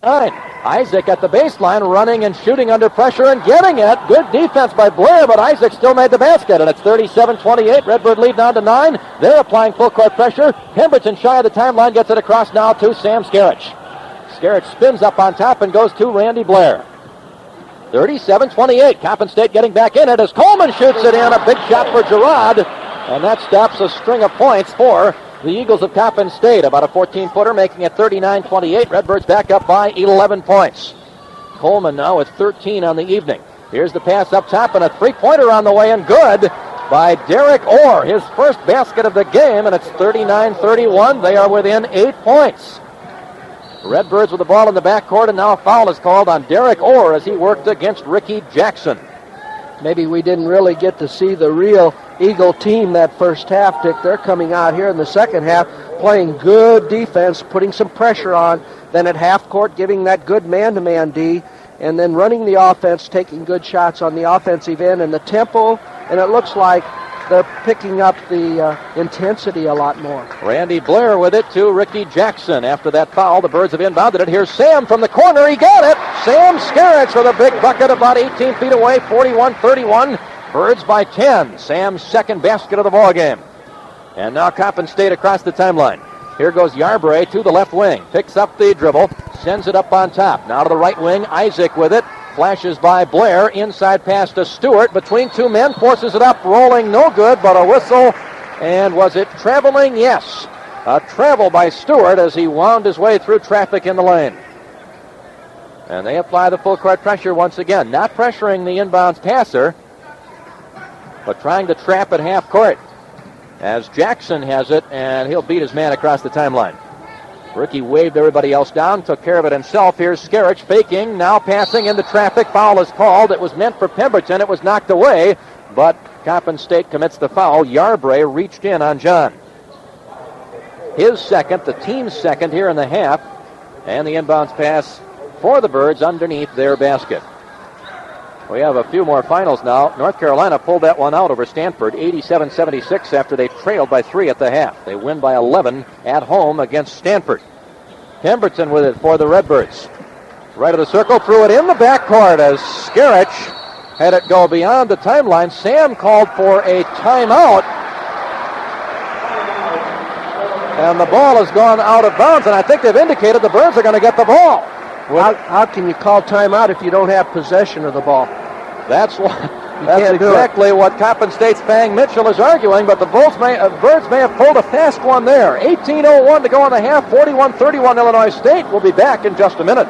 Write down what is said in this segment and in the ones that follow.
Isaac at the baseline, running and shooting under pressure and getting it. Good defense by Blair, but Isaac still made the basket, and it's 37-28. Redbird lead down to 9. They're applying full court pressure. Pemberton shy of the timeline, gets it across now to Sam Skerich. Skerich spins up on top and goes to Randy Blair. 37-28. Coppin State getting back in it as Coleman shoots it in. A big shot for Gerard, and that stops a string of points for the Eagles of Coppin State. About a 14-footer, making it 39-28. Redbirds back up by 11 points. Coleman now with 13 on the evening. Here's the pass up top, and a three-pointer on the way, and good by Derek Orr. His first basket of the game, and it's 39-31. They are within 8 points. Redbirds with the ball in the backcourt, and now a foul is called on Derek Orr as he worked against Ricky Jackson. Maybe we didn't really get to see the real Eagle team that first half, Dick. They're coming out here in the second half playing good defense, putting some pressure on, then at half court giving that good man-to-man D, and then running the offense, taking good shots on the offensive end, and the tempo, and it looks like they're picking up the intensity a lot more. Randy Blair with it to Ricky Jackson. After that foul, the Birds have inbounded it. Here's Sam from the corner. He got it. Sam Skerich with a big bucket about 18 feet away, 41-31. Birds by 10. Sam's second basket of the ball game. And now Coppin State across the timeline. Here goes Yarbrough to the left wing. Picks up the dribble. Sends it up on top. Now to the right wing. Isaac with it. Flashes by Blair. Inside pass to Stewart. Between two men. Forces it up. Rolling no good, but a whistle. And was it traveling? Yes. A travel by Stewart as he wound his way through traffic in the lane. And they apply the full court pressure once again. Not pressuring the inbounds passer, but trying to trap at half court. As Jackson has it, and he'll beat his man across the timeline. Ricky waved everybody else down, took care of it himself. Here's Skerich faking, now passing into traffic. Foul is called. It was meant for Pemberton. It was knocked away, but Coppin State commits the foul. Yarbrough reached in on John. His second, the team's second here in the half, and the inbounds pass for the Birds underneath their basket. We have a few more finals now. North Carolina pulled that one out over Stanford, 87-76, after they trailed by 3 at the half. They win by 11 at home against Stanford. Pemberton with it for the Redbirds. Right of the circle, threw it in the backcourt as Skerich had it go beyond the timeline. Sam called for a timeout, and the ball has gone out of bounds, and I think they've indicated the Birds are going to get the ball. How can you call timeout if you don't have possession of the ball? That's exactly what Coppin State's Fang Mitchell is arguing, but the Birds may have pulled a fast one there. 18:01 to go in the half, 41-31 Illinois State. We'll be back in just a minute.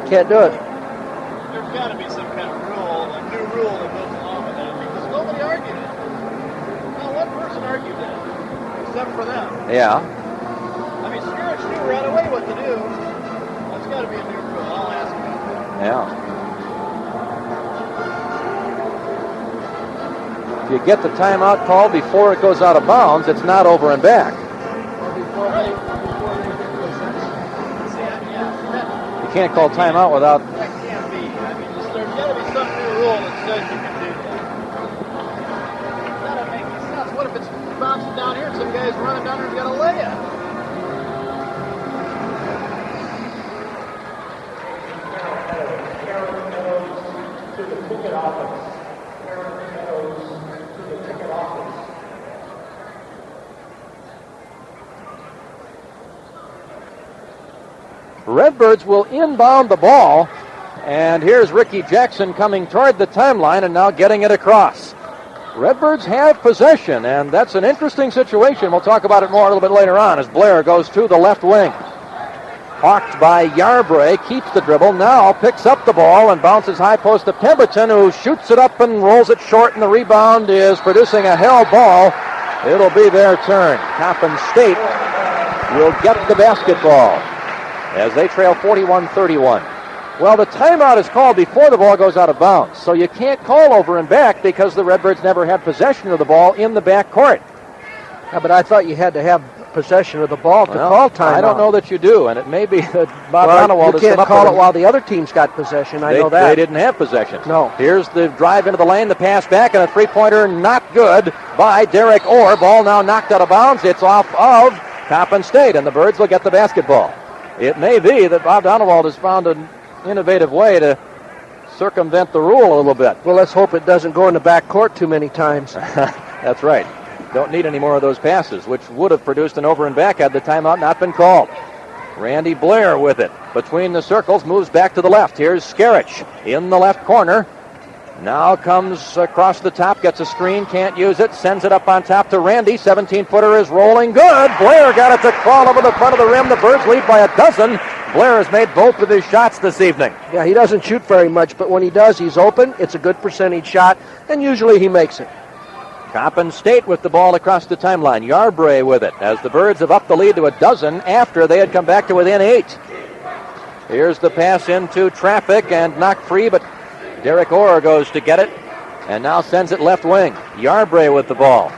Can't do it. There's got to be some kind of rule, a new rule that goes along with that, because nobody argued it. Not one person argued that, except for them. Yeah. I mean, Skerich knew right away what to do. That's got to be a new rule. I'll ask him. Yeah. If you get the timeout called before it goes out of bounds, it's not over and back. You can't call timeout without... That can't be. I mean, there's got to be some new rule that says you can do that. It's got to make sense. What if it's bouncing down here and some guy's running down there and got to lay it? Redbirds will inbound the ball, and here's Ricky Jackson coming toward the timeline and now getting it across. Redbirds have possession, and that's an interesting situation. We'll talk about it more a little bit later on as Blair goes to the left wing. Hawked by Yarbrough, keeps the dribble, now picks up the ball and bounces high post to Pemberton, who shoots it up and rolls it short, and the rebound is producing a held ball. It'll be their turn. Coppin State will get the basketball as they trail 41-31. Well, the timeout is called before the ball goes out of bounds, so you can't call over and back because the Redbirds never had possession of the ball in the backcourt. Yeah, but I thought you had to have possession of the ball to call timeout. I don't know that you do, and it may be that Bob Donewald you can't call it while the other team's got possession. I know that. They didn't have possession. No. Here's the drive into the lane, the pass back, and a three-pointer not good by Derek Orr. Ball now knocked out of bounds. It's off of Coppin State, and the Birds will get the basketball. It may be that Bob Donewald has found an innovative way to circumvent the rule a little bit. Well, let's hope it doesn't go in the back court too many times. That's right. Don't need any more of those passes, which would have produced an over and back had the timeout not been called. Randy Blair with it. Between the circles, moves back to the left. Here's Skerich in the left corner. Now comes across the top, gets a screen, can't use it, sends it up on top to Randy. 17-footer is rolling good. Blair got it to crawl over the front of the rim. The Birds lead by a dozen. Blair has made both of his shots this evening. Yeah, he doesn't shoot very much, but when he does, he's open. It's a good percentage shot, and usually he makes it. Coppin State with the ball across the timeline. Yarbrough with it as the Birds have upped the lead to a dozen after they had come back to within 8. Here's the pass into traffic and knocked free, but Derek Orr goes to get it and now sends it left wing. Yarbrough with the ball.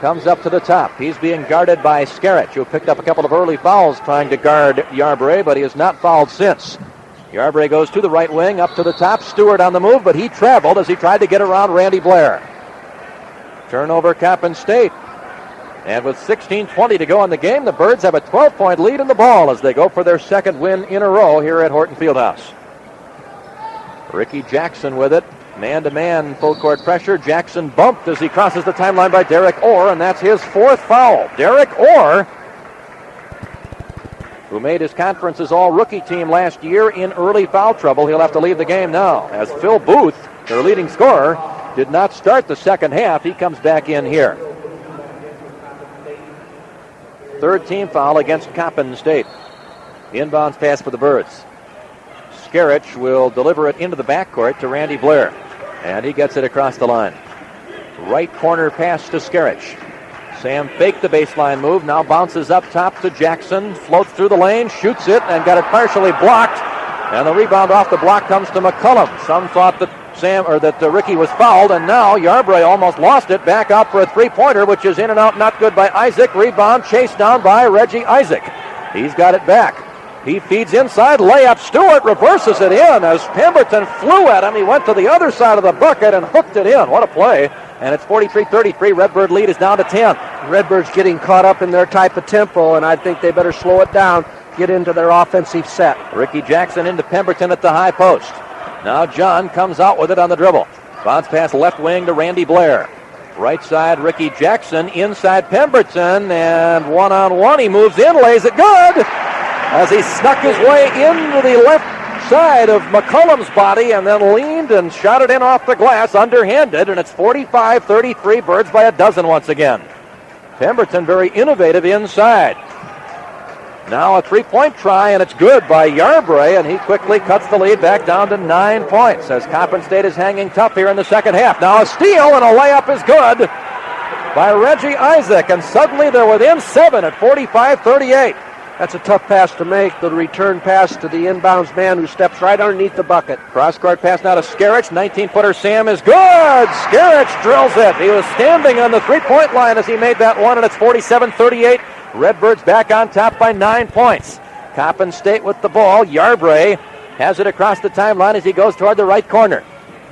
Comes up to the top. He's being guarded by Skerich, who picked up a couple of early fouls trying to guard Yarbrough, but he has not fouled since. Yarbrough goes to the right wing, up to the top. Stewart on the move, but he traveled as he tried to get around Randy Blair. Turnover Coppin State. And with 16:20 to go in the game, the Birds have a 12-point lead in the ball as they go for their second win in a row here at Horton Fieldhouse. Ricky Jackson with it. Man-to-man full court pressure. Jackson bumped as he crosses the timeline by Derek Orr, and that's his 4th foul. Derek Orr, who made his conference's all-rookie team last year, in early foul trouble. He'll have to leave the game now, as Phil Booth, their leading scorer, did not start the second half. He comes back in here. 3rd team foul against Coppin State. Inbounds pass for the Birds. Skerich will deliver it into the backcourt to Randy Blair, and he gets it across the line. Right corner pass to Skerich. Sam faked the baseline move, now bounces up top to Jackson, floats through the lane, shoots it, and got it partially blocked. And the rebound off the block comes to McCullum. Some thought that Ricky was fouled, and now Yarbrough almost lost it. Back out for a three-pointer, which is in and out, not good by Isaac. Rebound chased down by Reggie Isaac. He's got it back. He feeds inside, layup. Stewart reverses it in as Pemberton flew at him. He went to the other side of the bucket and hooked it in. What a play. And it's 43-33. Redbird lead is down to 10. Redbird's getting caught up in their type of tempo, and I think they better slow it down, get into their offensive set. Ricky Jackson into Pemberton at the high post. Now John comes out with it on the dribble. Bounce pass left wing to Randy Blair. Right side, Ricky Jackson. Inside Pemberton, and one-on-one. He moves in, lays it good as he snuck his way into the left side of McCullum's body and then leaned and shot it in off the glass underhanded, and it's 45-33. Birds by a dozen once again. Pemberton very innovative inside. Now a three-point try, and it's good by Yarbrough, and he quickly cuts the lead back down to 9 points as Coppin State is hanging tough here in the second half. Now a steal, and a layup is good by Reggie Isaac, and suddenly they're within 7 at 45-38. That's a tough pass to make, the return pass to the inbounds man who steps right underneath the bucket. Cross-court pass now to Skerich. 19-footer Sam is good. Skerich drills it. He was standing on the three-point line as he made that one, and it's 47-38. Redbirds back on top by 9 points. Coppin State with the ball. Yarbrough has it across the timeline as he goes toward the right corner.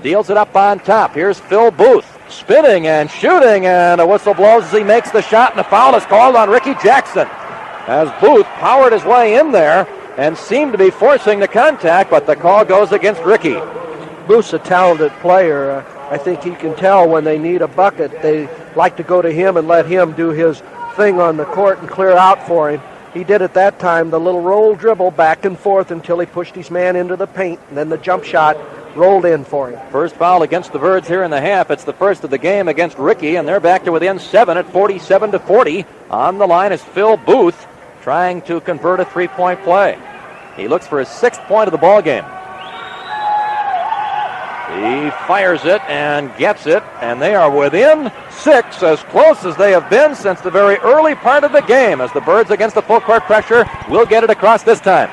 Deals it up on top. Here's Phil Booth spinning and shooting, and a whistle blows as he makes the shot, and a foul is called on Ricky Jackson as Booth powered his way in there and seemed to be forcing the contact, but the call goes against Ricky. Booth's a talented player. I think he can tell when they need a bucket. They like to go to him and let him do his thing on the court and clear out for him. He did it that time, the little roll dribble back and forth until he pushed his man into the paint, and then the jump shot rolled in for him. First foul against the Birds here in the half. It's the first of the game against Ricky, and they're back to within 7 at 47-40. On the line is Phil Booth trying to convert a three-point play. He looks for his 6th point of the ball game. He fires it and gets it, and they are within 6, as close as they have been since the very early part of the game, as the Birds against the full court pressure will get it across this time.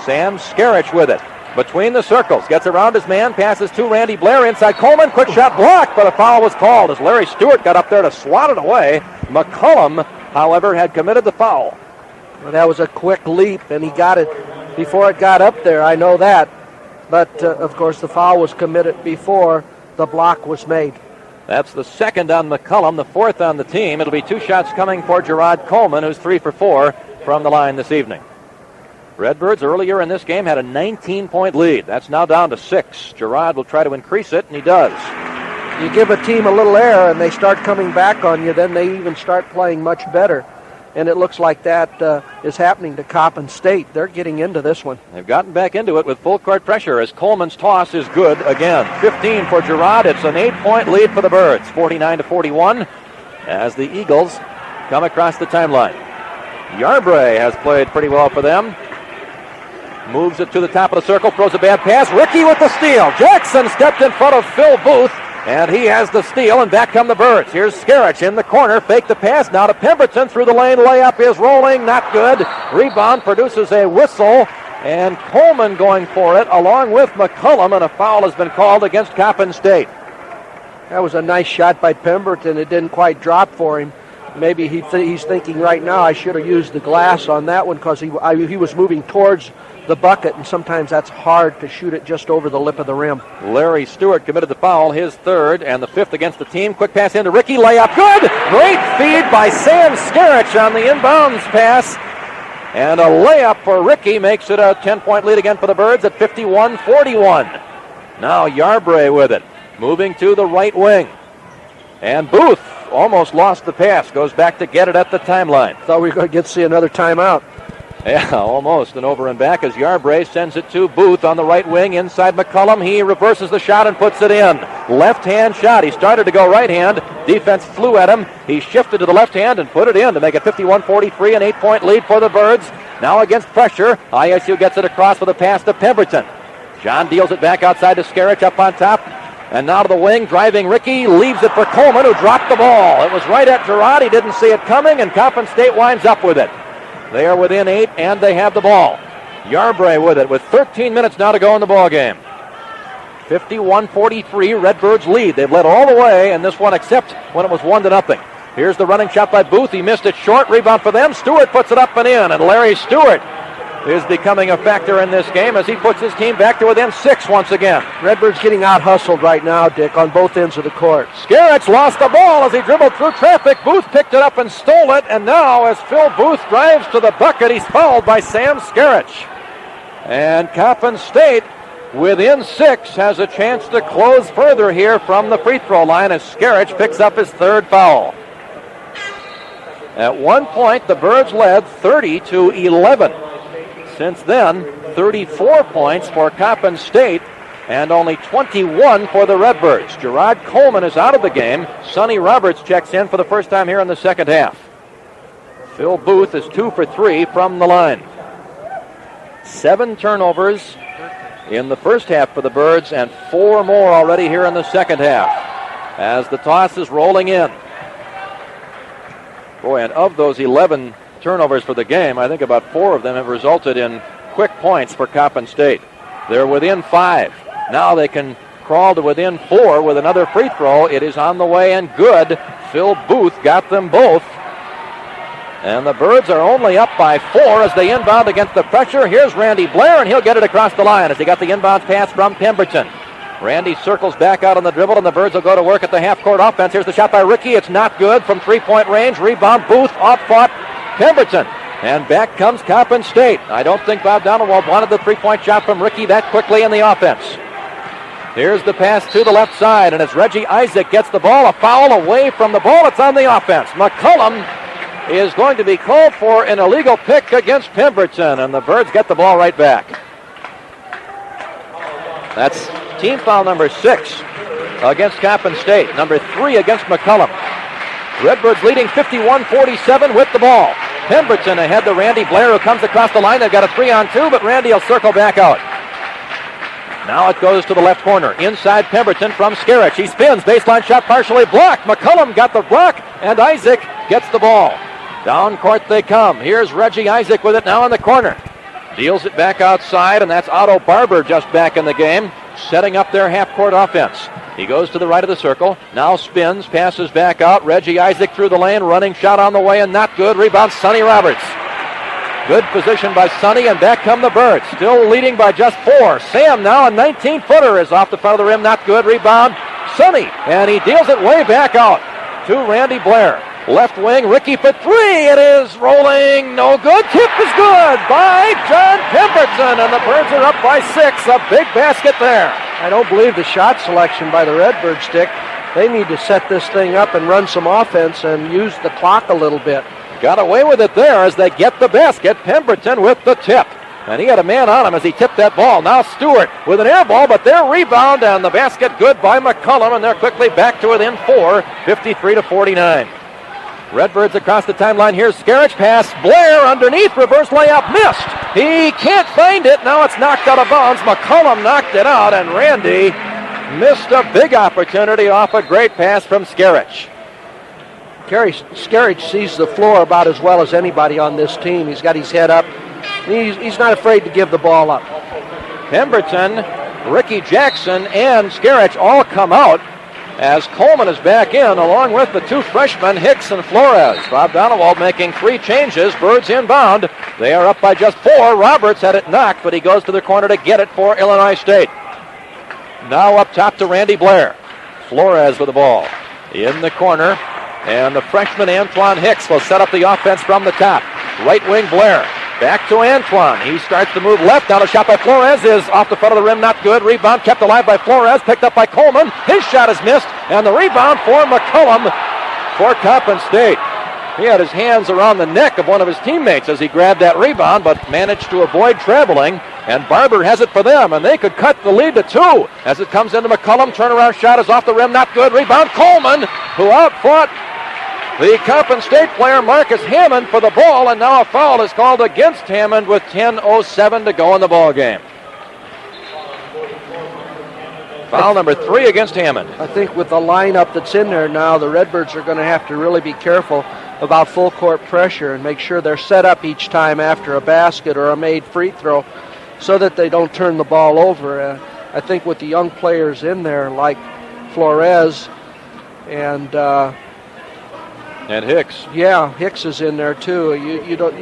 Sam Skerich with it. Between the circles, gets around his man, passes to Randy Blair inside Coleman. Quick shot blocked, but a foul was called as Larry Stewart got up there to swat it away. McCullum, however, had committed the foul. Well, that was a quick leap, and he got it before it got up there. I know that. But, of course, the foul was committed before the block was made. That's the second on McCullum, the fourth on the team. It'll be 2 shots coming for Gerard Coleman, who's 3 for 4 from the line this evening. Redbirds earlier in this game had a 19-point lead. That's now down to 6. Gerard will try to increase it, and he does. You give a team a little air and they start coming back on you, then they even start playing much better. And it looks like that is happening to Coppin State. They're getting into this one. They've gotten back into it with full court pressure as Coleman's toss is good again. 15 for Gerard. It's an 8-point lead for the Birds, 49-41, as the Eagles come across the timeline. Yarbrough has played pretty well for them. Moves it to the top of the circle, throws a bad pass. Rickey with the steal. Jackson stepped in front of Phil Booth, and he has the steal, and back come the Birds. Here's Skerich in the corner, fake the pass, now to Pemberton, through the lane, layup is rolling, not good. Rebound produces a whistle, and Coleman going for it, along with McCullum, and a foul has been called against Coppin State. That was a nice shot by Pemberton. It didn't quite drop for him. Maybe he's thinking right now, I should have used the glass on that one because he was moving towards the bucket, and sometimes that's hard to shoot it just over the lip of the rim. Larry Stewart committed the foul, his third, and the 5th against the team. Quick pass into Rickey, layup, good! Great feed by Sam Skerich on the inbounds pass, and a layup for Rickey makes it a 10-point lead again for the Birds at 51-41. Now Yarbrough with it, moving to the right wing, and Booth almost lost the pass, goes back to get it at the timeline. Thought we were going to get to see another timeout. Yeah, almost an over and back as Yarbrough sends it to Booth on the right wing inside McCullum. He reverses the shot and puts it in. Left-hand shot. He started to go right hand. Defense flew at him. He shifted to the left hand and put it in to make it 51-43, an 8-point lead for the Birds. Now against pressure, ISU gets it across with a pass to Pemberton. John deals it back outside to Skerich up on top. And now to the wing, driving Rickey, leaves it for Coleman, who dropped the ball. It was right at Gerard. He didn't see it coming, and Coppin State winds up with it. They are within 8, and they have the ball. Yarbrough with it, with 13 minutes now to go in the ball game. 51-43, Redbirds lead. They've led all the way in this one, except when it was 1-0. Here's the running shot by Booth. He missed it short. Rebound for them. Stewart puts it up and in, and Larry Stewart is becoming a factor in this game as he puts his team back to within 6 once again. Redbirds getting out-hustled right now, Dick, on both ends of the court. Skerich lost the ball as he dribbled through traffic. Booth picked it up and stole it, and now as Phil Booth drives to the bucket, he's fouled by Sam Skerich. And Coppin State, within 6, has a chance to close further here from the free throw line as Skerich picks up his 3rd foul. At one point, the Birds led 30-11. Since then, 34 points for Coppin State and only 21 for the Redbirds. Gerard Coleman is out of the game. Sonny Roberts checks in for the first time here in the second half. Phil Booth is 2 for 3 from the line. 7 turnovers in the first half for the Birds and 4 more already here in the second half as the toss is rolling in. Boy, and of those 11 turnovers for the game, I think about 4 of them have resulted in quick points for Coppin State. They're within 5. Now they can crawl to within 4 with another free throw. It is on the way and good. Phil Booth got them both. And the Birds are only up by 4 as they inbound against the pressure. Here's Randy Blair, and he'll get it across the line as he got the inbound pass from Pemberton. Randy circles back out on the dribble, and the Birds will go to work at the half-court offense. Here's the shot by Rickey. It's not good from 3-point range. Rebound, Booth, off-fought Pemberton. And back comes Coppin State. I don't think Bob Donaldwald wanted the 3-point shot from Rickey that quickly in the offense. Here's the pass to the left side, and as Reggie Isaac gets the ball, a foul away from the ball. It's on the offense. McCullum is going to be called for an illegal pick against Pemberton, and the Birds get the ball right back. That's team foul number 6 against Coppin State, number 3 against McCullum. Redbirds leading 51-47 with the ball. Pemberton ahead to Randy Blair, who comes across the line. They've got a 3-on-2, but Randy will circle back out. Now it goes to the left corner. Inside Pemberton from Skerich. He spins. Baseline shot partially blocked. McCullum got the block, and Isaac gets the ball. Down court they come. Here's Reggie Isaac with it now in the corner. Deals it back outside, and that's Otto Barber just back in the game, setting up their half-court offense. He goes to the right of the circle, now spins, passes back out. Reggie Isaac through the lane, running shot on the way, and not good. Rebound, Sonny Roberts. Good position by Sonny, and back come the Birds, still leading by just 4. Sam now, a 19-footer, is off the front of the rim, not good. Rebound, Sonny, and he deals it way back out to Randy Blair. Left wing, Ricky for three. It is rolling, no good. Tip is good by John Pemberton, and the Birds are up by 6. A big basket there. I don't believe the shot selection by the Redbirds, Dick. They need to set this thing up and run some offense and use the clock a little bit. Got away with it there as they get the basket. Pemberton with the tip. And he had a man on him as he tipped that ball. Now Stewart with an air ball, but their rebound and the basket good by McCullum, and they're quickly back to within 4, 53-49. Redbirds across the timeline. Here's Skerich pass. Blair underneath. Reverse layup missed. He can't find it. Now it's knocked out of bounds. McCullum knocked it out, and Randy missed a big opportunity off a great pass from Skerich. Skerich sees the floor about as well as anybody on this team. He's got his head up. He's not afraid to give the ball up. Pemberton, Ricky Jackson, and Skerich all come out as Coleman is back in, along with the two freshmen, Hicks and Flores. Bob Donewald making 3 changes. Birds inbound. They are up by just 4. Roberts had it knocked, but he goes to the corner to get it for Illinois State. Now up top to Randy Blair. Flores with the ball in the corner, and the freshman Antoine Hicks will set up the offense from the top. Right wing Blair. Back to Antoine. He starts to move left. Down a shot by Flores is off the front of the rim. Not good. Rebound kept alive by Flores. Picked up by Coleman. His shot is missed. And the rebound for McCullum for Coppin State. He had his hands around the neck of one of his teammates as he grabbed that rebound, but managed to avoid traveling. And Barber has it for them, and they could cut the lead to 2 as it comes into McCullum. Turnaround shot is off the rim. Not good. Rebound Coleman, who outfought the Coppin State player Marcus Hammond for the ball, and now a foul is called against Hammond with 10:07 to go in the ball game. Foul number 3 against Hammond. I think with the lineup that's in there now, the Redbirds are going to have to really be careful about full court pressure and make sure they're set up each time after a basket or a made free throw so that they don't turn the ball over. I think with the young players in there like Flores and Hicks. Yeah, Hicks is in there too. You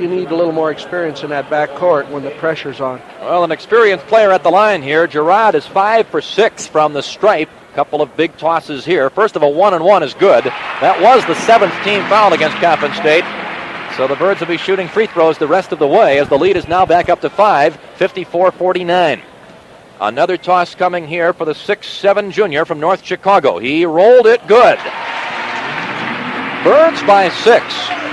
need a little more experience in that backcourt when the pressure's on. Well, an experienced player at the line here. Gerard is 5 for 6 from the stripe. Couple of big tosses here. First of a 1-and-1 is good. That was the 7th team foul against Coppin State. So the Birds will be shooting free throws the rest of the way as the lead is now back up to 5, 54-49. Another toss coming here for the 6'7 junior from North Chicago. He rolled it good. Birds by 6,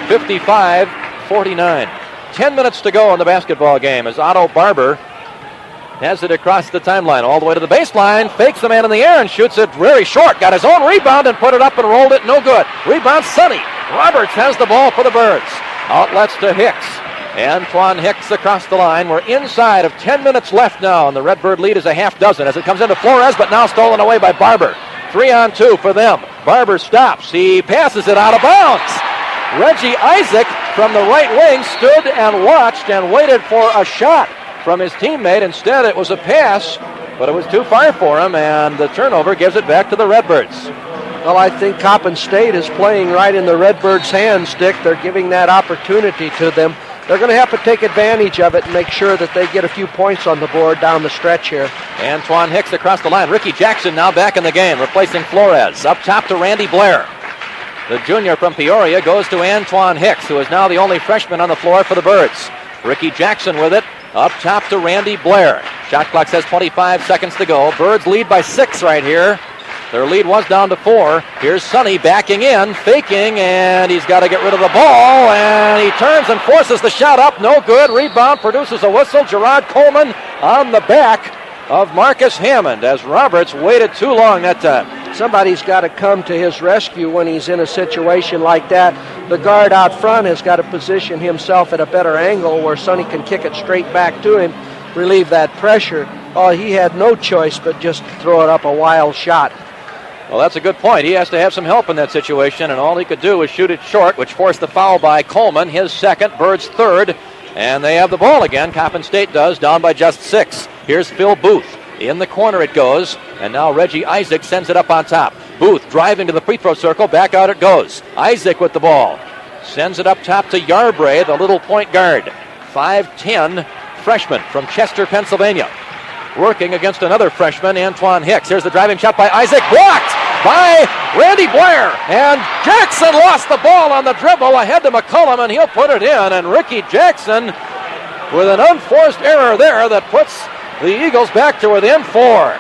55-49. 10 minutes to go in the basketball game as Otto Barber has it across the timeline all the way to the baseline, fakes the man in the air and shoots it very short. Got his own rebound and put it up and rolled it. No good. Rebound Sonny. Roberts has the ball for the Birds. Outlets to Hicks. Antoine Hicks across the line. We're inside of 10 minutes left now, and the Redbird lead is a half dozen as it comes into Flores, but now stolen away by Barber. 3-on-2 for them. Barber stops. He passes it out of bounds. Reggie Isaac from the right wing stood and watched and waited for a shot from his teammate. Instead, it was a pass, but it was too far for him, and the turnover gives it back to the Redbirds. Well, I think Coppin State is playing right in the Redbirds' hands, Dick. They're giving that opportunity to them. They're going to have to take advantage of it and make sure that they get a few points on the board down the stretch here. Antoine Hicks across the line. Ricky Jackson now back in the game, replacing Flores. Up top to Randy Blair. The junior from Peoria goes to Antoine Hicks, who is now the only freshman on the floor for the Birds. Ricky Jackson with it. Up top to Randy Blair. Shot clock says 25 seconds to go. Birds lead by 6 right here. Their lead was down to 4. Here's Sonny backing in, faking, and he's got to get rid of the ball, and he turns and forces the shot up. No good. Rebound produces a whistle. Gerard Coleman on the back of Marcus Hammond as Roberts waited too long that time. Somebody's got to come to his rescue when he's in a situation like that. The guard out front has got to position himself at a better angle where Sonny can kick it straight back to him, relieve that pressure. Oh, he had no choice but just throw it up a wild shot. Well, that's a good point. He has to have some help in that situation, and all he could do was shoot it short, which forced the foul by Coleman, his second, Birds third, and they have the ball again. Coppin State does, down by just 6. Here's Phil Booth. In the corner it goes, and now Reggie Isaac sends it up on top. Booth driving to the free throw circle, back out it goes. Isaac with the ball. Sends it up top to Yarbray, the little point guard. 5'10", freshman from Chester, Pennsylvania. Working against another freshman, Antoine Hicks. Here's the driving shot by Isaac. Blocked! by Randy Blair. And Jackson lost the ball on the dribble ahead to McCullum, and he'll put it in. And Ricky Jackson with an unforced error there that puts the Eagles back to within 4.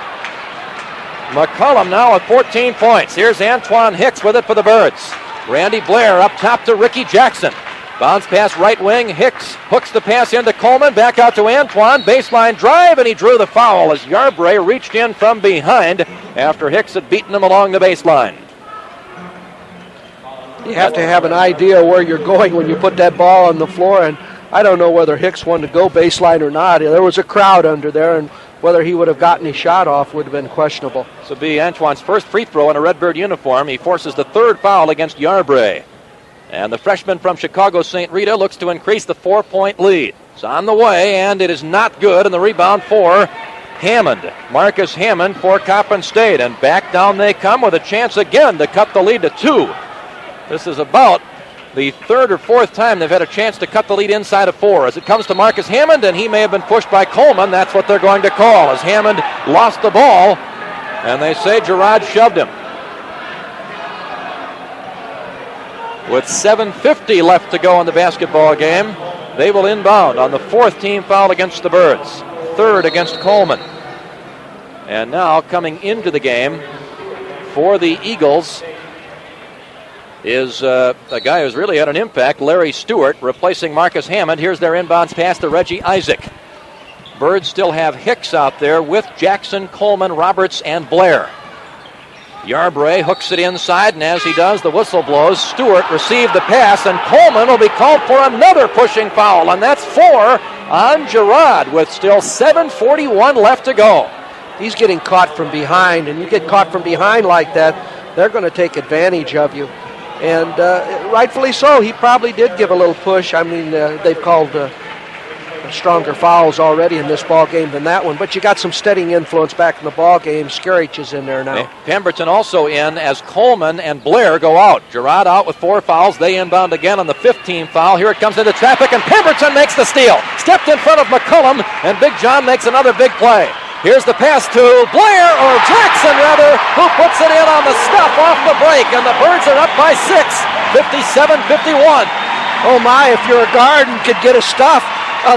McCullum now with 14 points. Here's Antoine Hicks with it for the Birds. Randy Blair up top to Ricky Jackson. Bounce pass right wing. Hicks hooks the pass into Coleman. Back out to Antoine. Baseline drive, and he drew the foul as Yarbrough reached in from behind after Hicks had beaten him along the baseline. You have to have an idea where you're going when you put that ball on the floor, and I don't know whether Hicks wanted to go baseline or not. There was a crowd under there, and whether he would have gotten his shot off would have been questionable. This will be Antoine's first free throw in a Redbird uniform. He forces the third foul against Yarbrough. And the freshman from Chicago St. Rita looks to increase the 4-point lead. It's on the way, and it is not good. And the rebound for Hammond. Marcus Hammond for Coppin State. And back down they come with a chance again to cut the lead to 2. This is about the third or fourth time they've had a chance to cut the lead inside of 4. As it comes to Marcus Hammond, and he may have been pushed by Coleman. That's what they're going to call, as Hammond lost the ball. And they say Gerard shoved him. With 7:50 left to go in the basketball game, they will inbound on the 4th team foul against the Birds, 3rd against Coleman. And now coming into the game for the Eagles is a guy who's really had an impact, Larry Stewart, replacing Marcus Hammond. Here's their inbounds pass to Reggie Isaac. Birds still have Hicks out there with Jackson, Coleman, Roberts, and Blair. Yarbrough hooks it inside, and as he does, the whistle blows. Stewart received the pass, and Coleman will be called for another pushing foul, and that's 4 on Gerard with still 7:41 left to go. He's getting caught from behind, and you get caught from behind like that, they're going to take advantage of you. And rightfully so, he probably did give a little push. I mean, they've called stronger fouls already in this ball game than that one, but you got some steadying influence back in the ball game. Skerich is in there now. Pemberton also in as Coleman and Blair go out. Gerard out with 4 fouls. They inbound again on the 15 foul. Here it comes into traffic, and Pemberton makes the steal. Stepped in front of McCullum, and Big John makes another big play. Here's the pass to Blair, or Jackson rather, who puts it in on the stuff off the break, and the Birds are up by 6, 57-51. Oh my, if you're a guard and could get a stuff,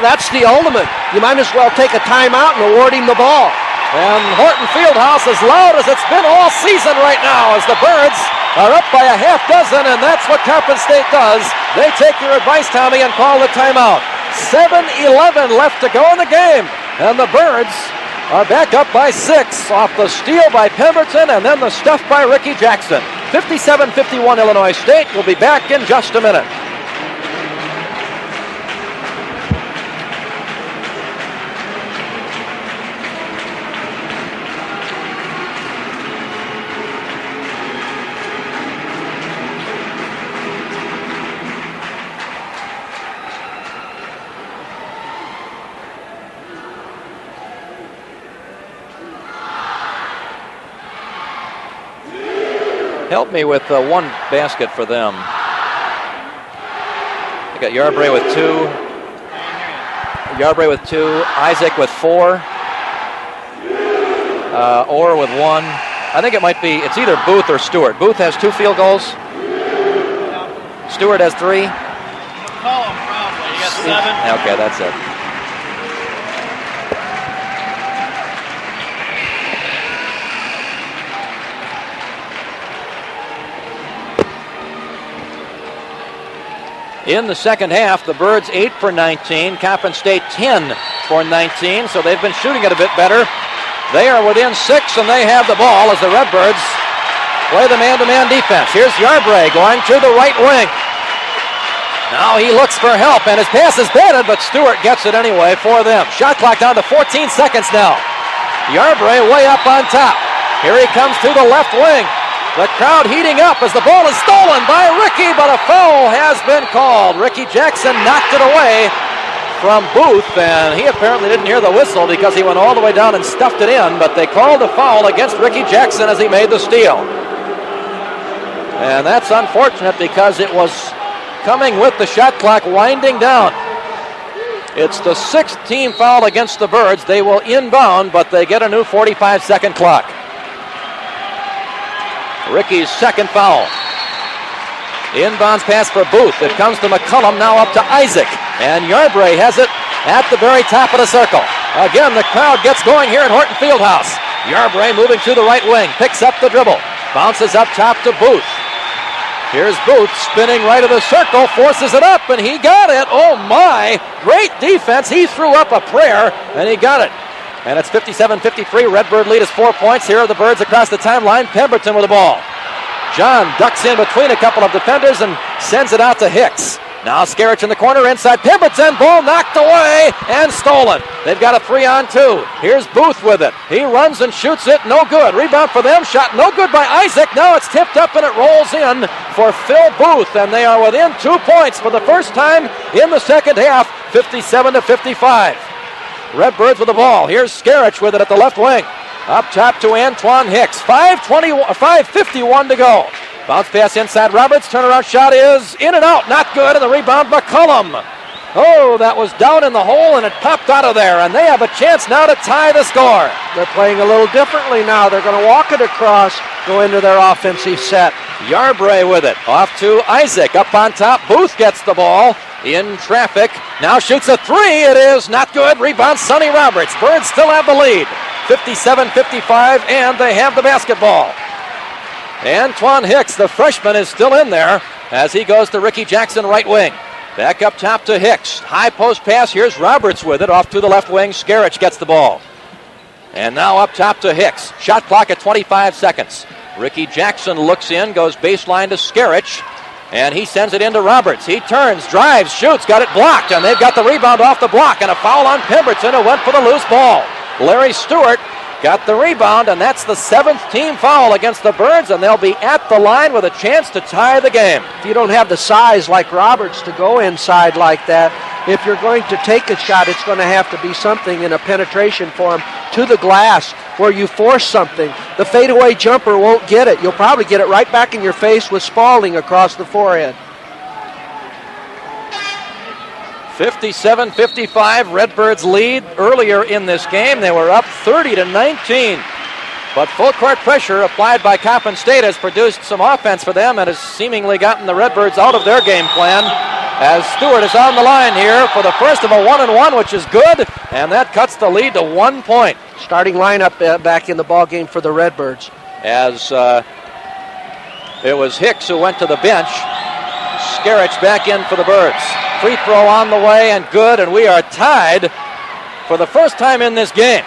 that's the ultimate. You might as well take a timeout and award him the ball. And Horton Fieldhouse as loud as it's been all season right now as the Birds are up by a half dozen, and that's what Coppin State does. They take your advice, Tommy, and call the timeout. 7:11 left to go in the game, and the Birds are back up by 6 off the steal by Pemberton and then the stuff by Ricky Jackson. 57-51 Illinois State. We'll be back in just a minute. Help me with one basket for them. I got Yarbrough with 2. Yarbrough with 2. Isaac with 4. Orr with 1. I think it might be, it's either Booth or Stewart. Booth has 2 field goals. Stewart has 3. Column, probably. You got 7. Okay, that's it. In the second half, the Birds 8 for 19, Coppin State 10 for 19, so they've been shooting it a bit better. They are within 6, and they have the ball as the Redbirds play the man-to-man defense. Here's Yarbrough going to the right wing. Now he looks for help, and his pass is batted, but Stewart gets it anyway for them. Shot clock down to 14 seconds now. Yarbrough way up on top. Here he comes to the left wing. The crowd heating up as the ball is stolen by Ricky, but a foul has been called. Ricky Jackson knocked it away from Booth, and he apparently didn't hear the whistle because he went all the way down and stuffed it in, but they called a foul against Ricky Jackson as he made the steal. And that's unfortunate because it was coming with the shot clock winding down. It's the 6th team foul against the Birds. They will inbound, but they get a new 45-second clock. Ricky's second foul. Inbounds pass for Booth. It comes to McCullum, now up to Isaac. And Yarbrough has it at the very top of the circle. Again, the crowd gets going here at Horton Fieldhouse. Yarbrough moving to the right wing, picks up the dribble, bounces up top to Booth. Here's Booth spinning right of the circle, forces it up, and he got it. Oh my, great defense. He threw up a prayer, and he got it. And it's 57-53. Redbird lead is 4 points. Here are the Birds across the timeline. Pemberton with the ball. John ducks in between a couple of defenders and sends it out to Hicks. Now Skerich in the corner, inside Pemberton, ball knocked away and stolen. They've got a 3-on-2. Here's Booth with it. He runs and shoots it, no good. Rebound for them, shot no good by Isaac. Now it's tipped up and it rolls in for Phil Booth, and they are within 2 points for the first time in the second half, 57-55. Redbirds with the ball. Here's Skerich with it at the left wing. Up top to Antoine Hicks. 5:51 to go. Bounce pass inside Roberts. Turnaround shot is in and out. Not good. And the rebound, McCullum. Oh, that was down in the hole and it popped out of there. And they have a chance now to tie the score. They're playing a little differently now. They're going to walk it across, go into their offensive set. Yarbrough with it. Off to Isaac. Up on top. Booth gets the ball. In traffic. Now shoots a three. It is not good. Rebound, Sonny Roberts. Birds still have the lead. 57-55, and they have the basketball. Antoine Hicks, the freshman, is still in there as he goes to Ricky Jackson, right wing. Back up top to Hicks. High post pass. Here's Roberts with it. Off to the left wing. Skerich gets the ball. And now up top to Hicks. Shot clock at 25 seconds. Ricky Jackson looks in, goes baseline to Skerich, and he sends it into Roberts. He turns, drives, shoots, got it blocked, and they've got the rebound off the block, and a foul on Pemberton who went for the loose ball. Larry Stewart got the rebound, and that's the 7th team foul against the Birds, and they'll be at the line with a chance to tie the game. If you don't have the size like Roberts to go inside like that, if you're going to take a shot, it's going to have to be something in a penetration for him to the glass where you force something. The fadeaway jumper won't get it. You'll probably get it right back in your face with Spalding across the forehead. 57-55, Redbirds lead. Earlier in this game, they were up 30-19. But full court pressure applied by Coppin State has produced some offense for them and has seemingly gotten the Redbirds out of their game plan, as Stewart is on the line here for the first of a 1-and-1, which is good, and that cuts the lead to 1 point. Starting lineup back in the ball game for the Redbirds. As it was Hicks who went to the bench. Skerich back in for the Birds. Free throw on the way and good, and we are tied for the first time in this game.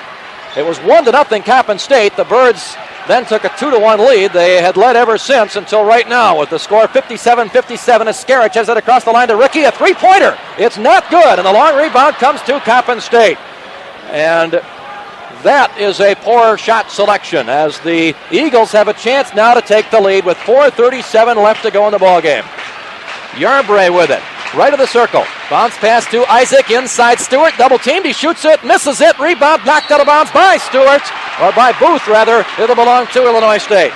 It was 1-0 Coppin State. The Birds then took a 2-1 lead. They had led ever since until right now with the score 57-57 as Skerich has it across the line to Ricky. A three-pointer. It's not good, and the long rebound comes to Coppin State. And that is a poor shot selection as the Eagles have a chance now to take the lead with 4:37 left to go in the ballgame. Yarbrough with it. Right of the circle. Bounce pass to Isaac. Inside Stewart. Double teamed. He shoots it. Misses it. Rebound knocked out of bounds by Stewart. Or by Booth, rather. It'll belong to Illinois State.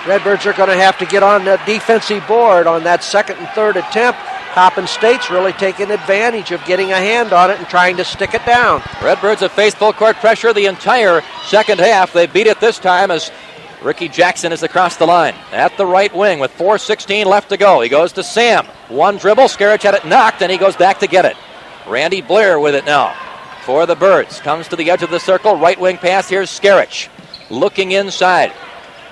Redbirds are going to have to get on the defensive board on that second and third attempt. Coppin State's really taking advantage of getting a hand on it and trying to stick it down. Redbirds have faced full court pressure the entire second half. They beat it this time as Ricky Jackson is across the line at the right wing with 4:16 left to go. He goes to Sam. One dribble. Skerich had it knocked, and he goes back to get it. Randy Blair with it now for the Birds. Comes to the edge of the circle. Right wing pass. Here's Skerich looking inside.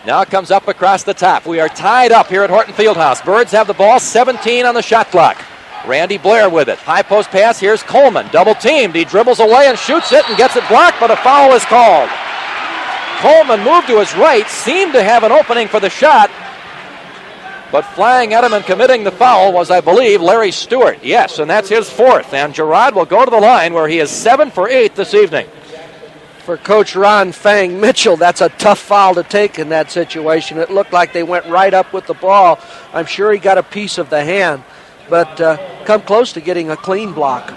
Now it comes up across the top. We are tied up here at Horton Fieldhouse. Birds have the ball. 17 on the shot clock. Randy Blair with it. High post pass. Here's Coleman. Double teamed. He dribbles away and shoots it and gets it blocked, but a foul is called. Coleman moved to his right, seemed to have an opening for the shot, but flying at him and committing the foul was, I believe, Larry Stewart. Yes, and that's his fourth. And Gerard will go to the line where he is 7 for 8 this evening. For Coach Ron Fang Mitchell, that's a tough foul to take in that situation. It looked like they went right up with the ball. I'm sure he got a piece of the hand, but come close to getting a clean block.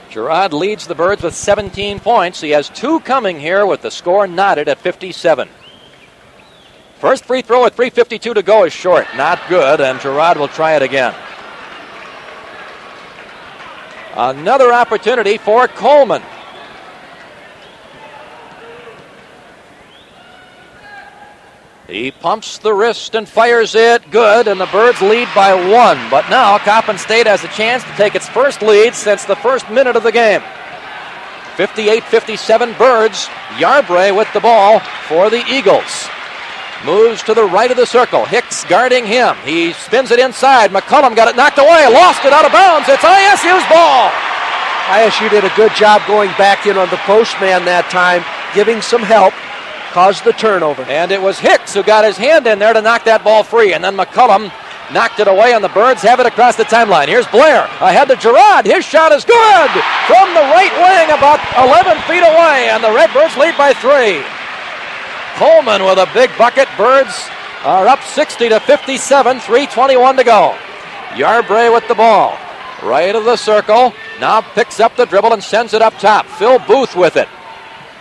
Gerard leads the Birds with 17 points. He has 2 coming here with the score knotted at 57. First free throw at 3:52 to go is short. Not good, and Gerard will try it again. Another opportunity for Coleman. He pumps the wrist and fires it good, and the Birds lead by 1. But now Coppin State has a chance to take its first lead since the first minute of the game. 58-57 Birds. Yarbrough with the ball for the Eagles. Moves to the right of the circle. Hicks guarding him. He spins it inside. McCullum got it knocked away. Lost it out of bounds. It's ISU's ball. ISU did a good job going back in on the postman that time, giving some help, caused the turnover. And it was Hicks who got his hand in there to knock that ball free. And then McCullum knocked it away, and the Birds have it across the timeline. Here's Blair ahead to Gerard. His shot is good from the right wing, about 11 feet away, and the Redbirds lead by 3. Coleman with a big bucket. Birds are up 60-57, 3:21 to go. Yarbrough with the ball. Right of the circle. Now picks up the dribble and sends it up top. Phil Booth with it.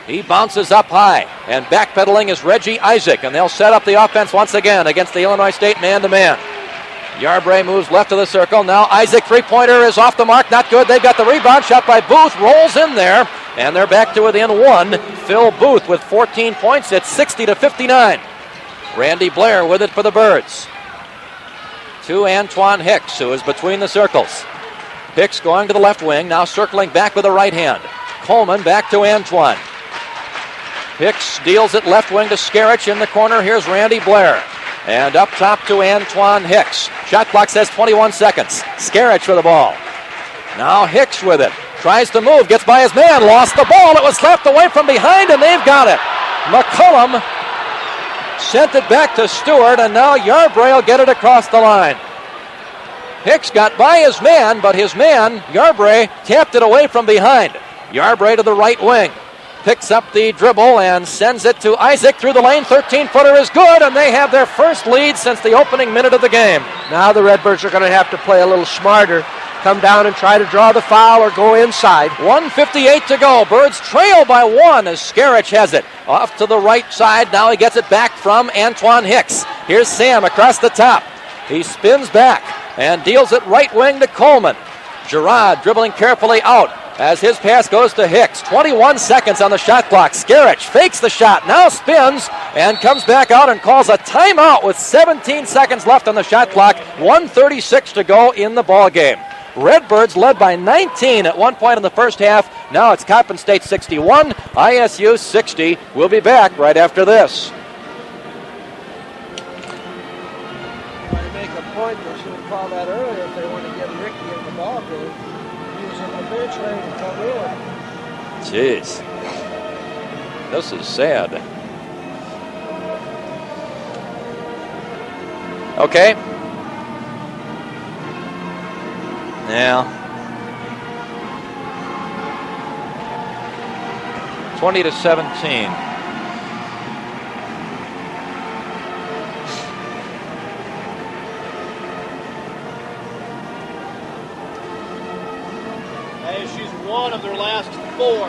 He bounces up high, and backpedaling is Reggie Isaac, and they'll set up the offense once again against the Illinois State man-to-man. Yarbrough moves left of the circle. Now Isaac, three-pointer is off the mark. Not good. They've got the rebound. Shot by Booth. Rolls in there. And they're back to within 1. Phil Booth with 14 points. It's 60-59. Randy Blair with it for the Birds. To Antoine Hicks, who is between the circles. Hicks going to the left wing. Now circling back with the right hand. Coleman back to Antoine. Hicks deals it left wing to Skerich in the corner. Here's Randy Blair. And up top to Antoine Hicks. Shot clock says 21 seconds. Skerich for the ball. Now Hicks with it. Tries to move. Gets by his man. Lost the ball. It was slapped away from behind, and they've got it. McCullum sent it back to Stewart, and now Yarbrough will get it across the line. Hicks got by his man, but his man, Yarbrough, tapped it away from behind. Yarbrough to the right wing. Picks up the dribble and sends it to Isaac through the lane. 13-footer is good, and they have their first lead since the opening minute of the game. Now the Redbirds are going to have to play a little smarter. Come down and try to draw the foul or go inside. 1:58 to go. Birds trail by 1 as Skerich has it. Off to the right side. Now he gets it back from Antoine Hicks. Here's Sam across the top. He spins back and deals it right wing to Coleman. Gerard dribbling carefully out as his pass goes to Hicks. 21 seconds on the shot clock. Skerich fakes the shot, now spins, and comes back out and calls a timeout with 17 seconds left on the shot clock. 1:36 to go in the ball game. Redbirds led by 19 at one point in the first half. Now it's Coppin State 61, ISU 60. We'll be back right after this. I make a point, they should have called that earlier if they want to get Ricky in the ball game. He was on the bench ready to come in. Jeez. This is sad. Okay. Now, 20-17. ISU's one of their last 4.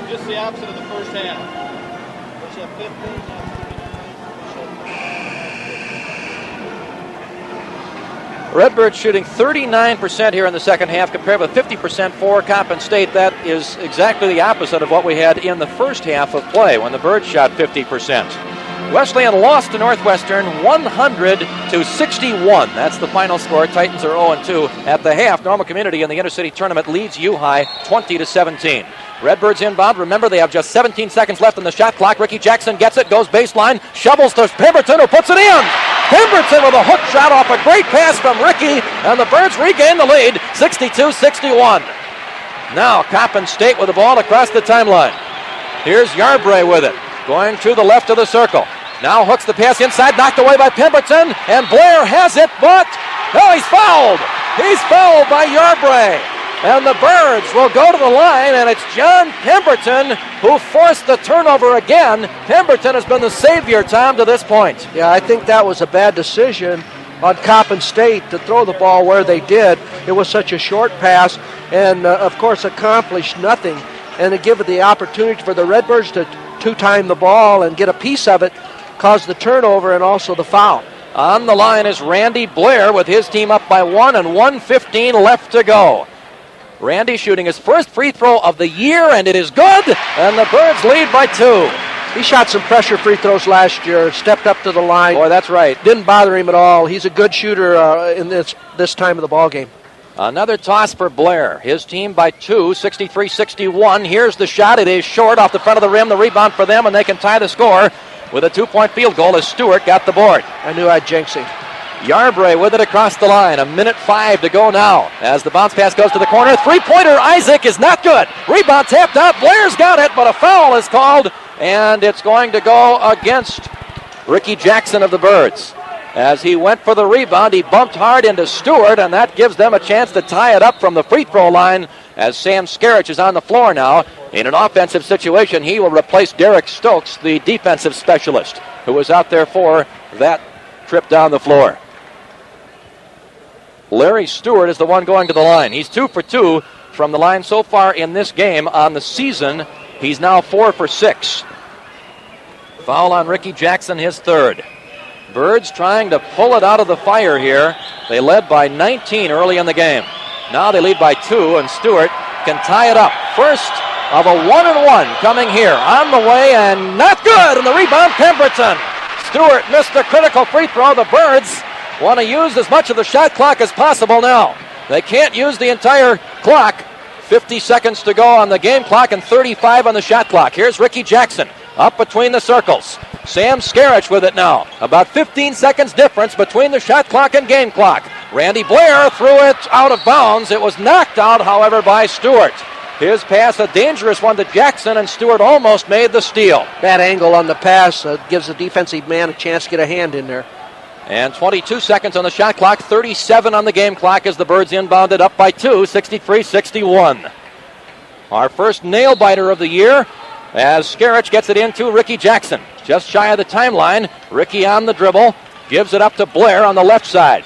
Just the opposite of the first half. Which have 15, Redbirds shooting 39% here in the second half compared with 50% for Coppin State. That is exactly the opposite of what we had in the first half of play when the Birds shot 50%. Wesleyan lost to Northwestern 100-61. That's the final score. Titans are 0-2 at the half. Normal Community in the Intercity Tournament leads U-High 20-17. Redbirds inbound. Remember, they have just 17 seconds left on the shot clock. Ricky Jackson gets it, goes baseline, shovels to Pemberton, who puts it in. Pemberton with a hook shot off a great pass from Ricky, and the Birds regain the lead, 62-61. Now Coppin State with the ball across the timeline. Here's Yarbrough with it, going to the left of the circle. Now hooks the pass inside, knocked away by Pemberton, and Blair has it, but no, he's fouled. He's fouled by Yarbrough. And the Birds will go to the line, and it's John Pemberton who forced the turnover again. Pemberton has been the savior, Tom, to this point. Yeah, I think that was a bad decision on Coppin State to throw the ball where they did. It was such a short pass and, of course, accomplished nothing. And to give it the opportunity for the Redbirds to two-time the ball and get a piece of it caused the turnover and also the foul. On the line is Randy Blair with his team up by 1 and 1:15 left to go. Randy shooting his first free throw of the year, and it is good, and the Birds lead by 2. He shot some pressure free throws last year, stepped up to the line. Boy, that's right. Didn't bother him at all. He's a good shooter in this time of the ball game. Another toss for Blair. His team by 2, 63-61. Here's the shot. It is short off the front of the rim. The rebound for them, and they can tie the score with a 2-point field goal as Stewart got the board. I knew I'd jinx him. Yarbrough with it across the line. 1:05 to go now as the bounce pass goes to the corner. Three-pointer, Isaac is not good. Rebound tapped out. Blair's got it, but a foul is called, and it's going to go against Ricky Jackson of the Birds. As he went for the rebound, he bumped hard into Stewart, and that gives them a chance to tie it up from the free throw line as Sam Skerich is on the floor now. In an offensive situation, he will replace Derek Stokes, the defensive specialist, who was out there for that trip down the floor. Larry Stewart is the one going to the line. He's 2 for 2 from the line so far in this game. On the season, he's now 4 for 6. Foul on Ricky Jackson, his third. Birds trying to pull it out of the fire here. They led by 19 early in the game. Now they lead by 2, and Stewart can tie it up. First of a 1-and-1 coming here. On the way, and not good, and the rebound, Pemberton. Stewart missed the critical free throw. The Birds want to use as much of the shot clock as possible now. They can't use the entire clock. 50 seconds to go on the game clock and 35 on the shot clock. Here's Ricky Jackson up between the circles. Sam Skerich with it now. About 15 seconds difference between the shot clock and game clock. Randy Blair threw it out of bounds. It was knocked out, however, by Stewart. His pass, a dangerous one to Jackson, and Stewart almost made the steal. Bad angle on the pass gives the defensive man a chance to get a hand in there. And 22 seconds on the shot clock, 37 on the game clock as the Birds inbounded up by 2, 63-61. Our first nail-biter of the year as Skerich gets it into Ricky Jackson. Just shy of the timeline. Ricky on the dribble, gives it up to Blair on the left side.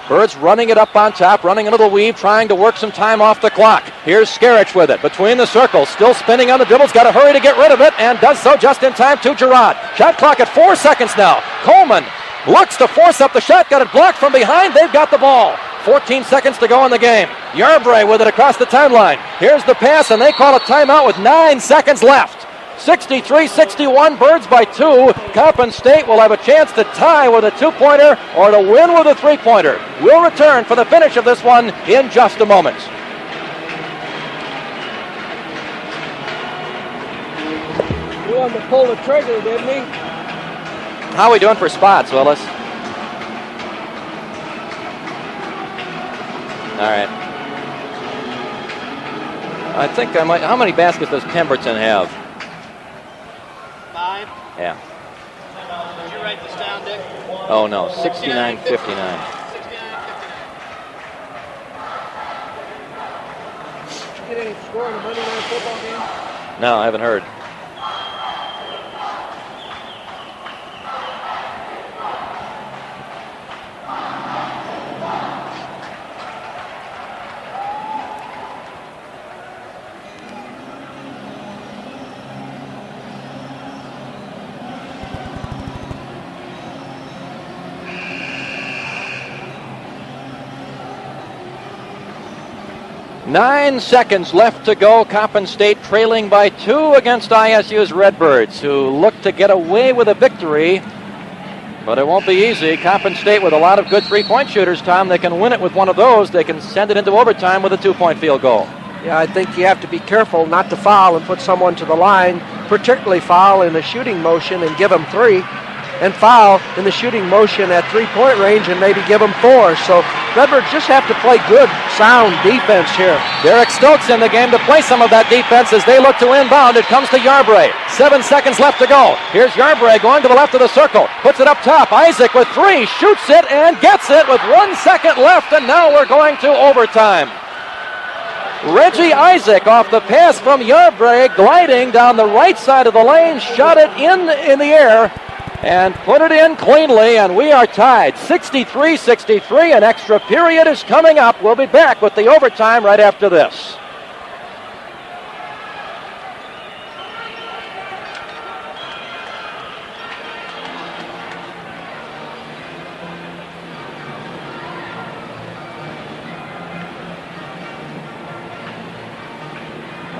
Birds running it up on top, running a little weave, trying to work some time off the clock. Here's Skerich with it, between the circles, still spinning on the dribbles, got to hurry to get rid of it, and does so just in time to Gerard. Shot clock at 4 seconds now. Coleman looks to force up the shot, got it blocked from behind, they've got the ball. 14 seconds to go in the game. Yarbrough with it across the timeline. Here's the pass, and they call a timeout with 9 seconds left. 63-61, Birds by 2. Coppin State will have a chance to tie with a 2-pointer or to win with a 3-pointer. We'll return for the finish of this one in just a moment. He wanted to pull the trigger, didn't he? How are we doing for spots, Willis? All right. I think I might. How many baskets does Pemberton have? 5. Yeah. Did you write this down, Dick? Oh, no. 69-59. 69-59. Did you get any score in the Monday Night Football game? No, I haven't heard. Nine seconds left to go. Coppin State trailing by 2 against ISU's Redbirds, who look to get away with a victory, but it won't be easy. Coppin State with a lot of good three-point shooters, Tom. They can win it with one of those. They can send it into overtime with a 2-point field goal. Yeah, I think you have to be careful not to foul and put someone to the line, particularly foul in a shooting motion and give them 3, and foul in the shooting motion at 3-point range and maybe give them 4. So Redbirds just have to play good, sound defense here. Derek Stokes in the game to play some of that defense as they look to inbound. It comes to Yarbrough. 7 seconds left to go. Here's Yarbrough going to the left of the circle. Puts it up top. Isaac with 3. Shoots it and gets it with 1 second left. And now we're going to overtime. Reggie Isaac off the pass from Yarbrough, gliding down the right side of the lane. Shot it in the air and put it in cleanly, and we are tied 63-63. An extra period is coming up. We'll be back with the overtime right after this.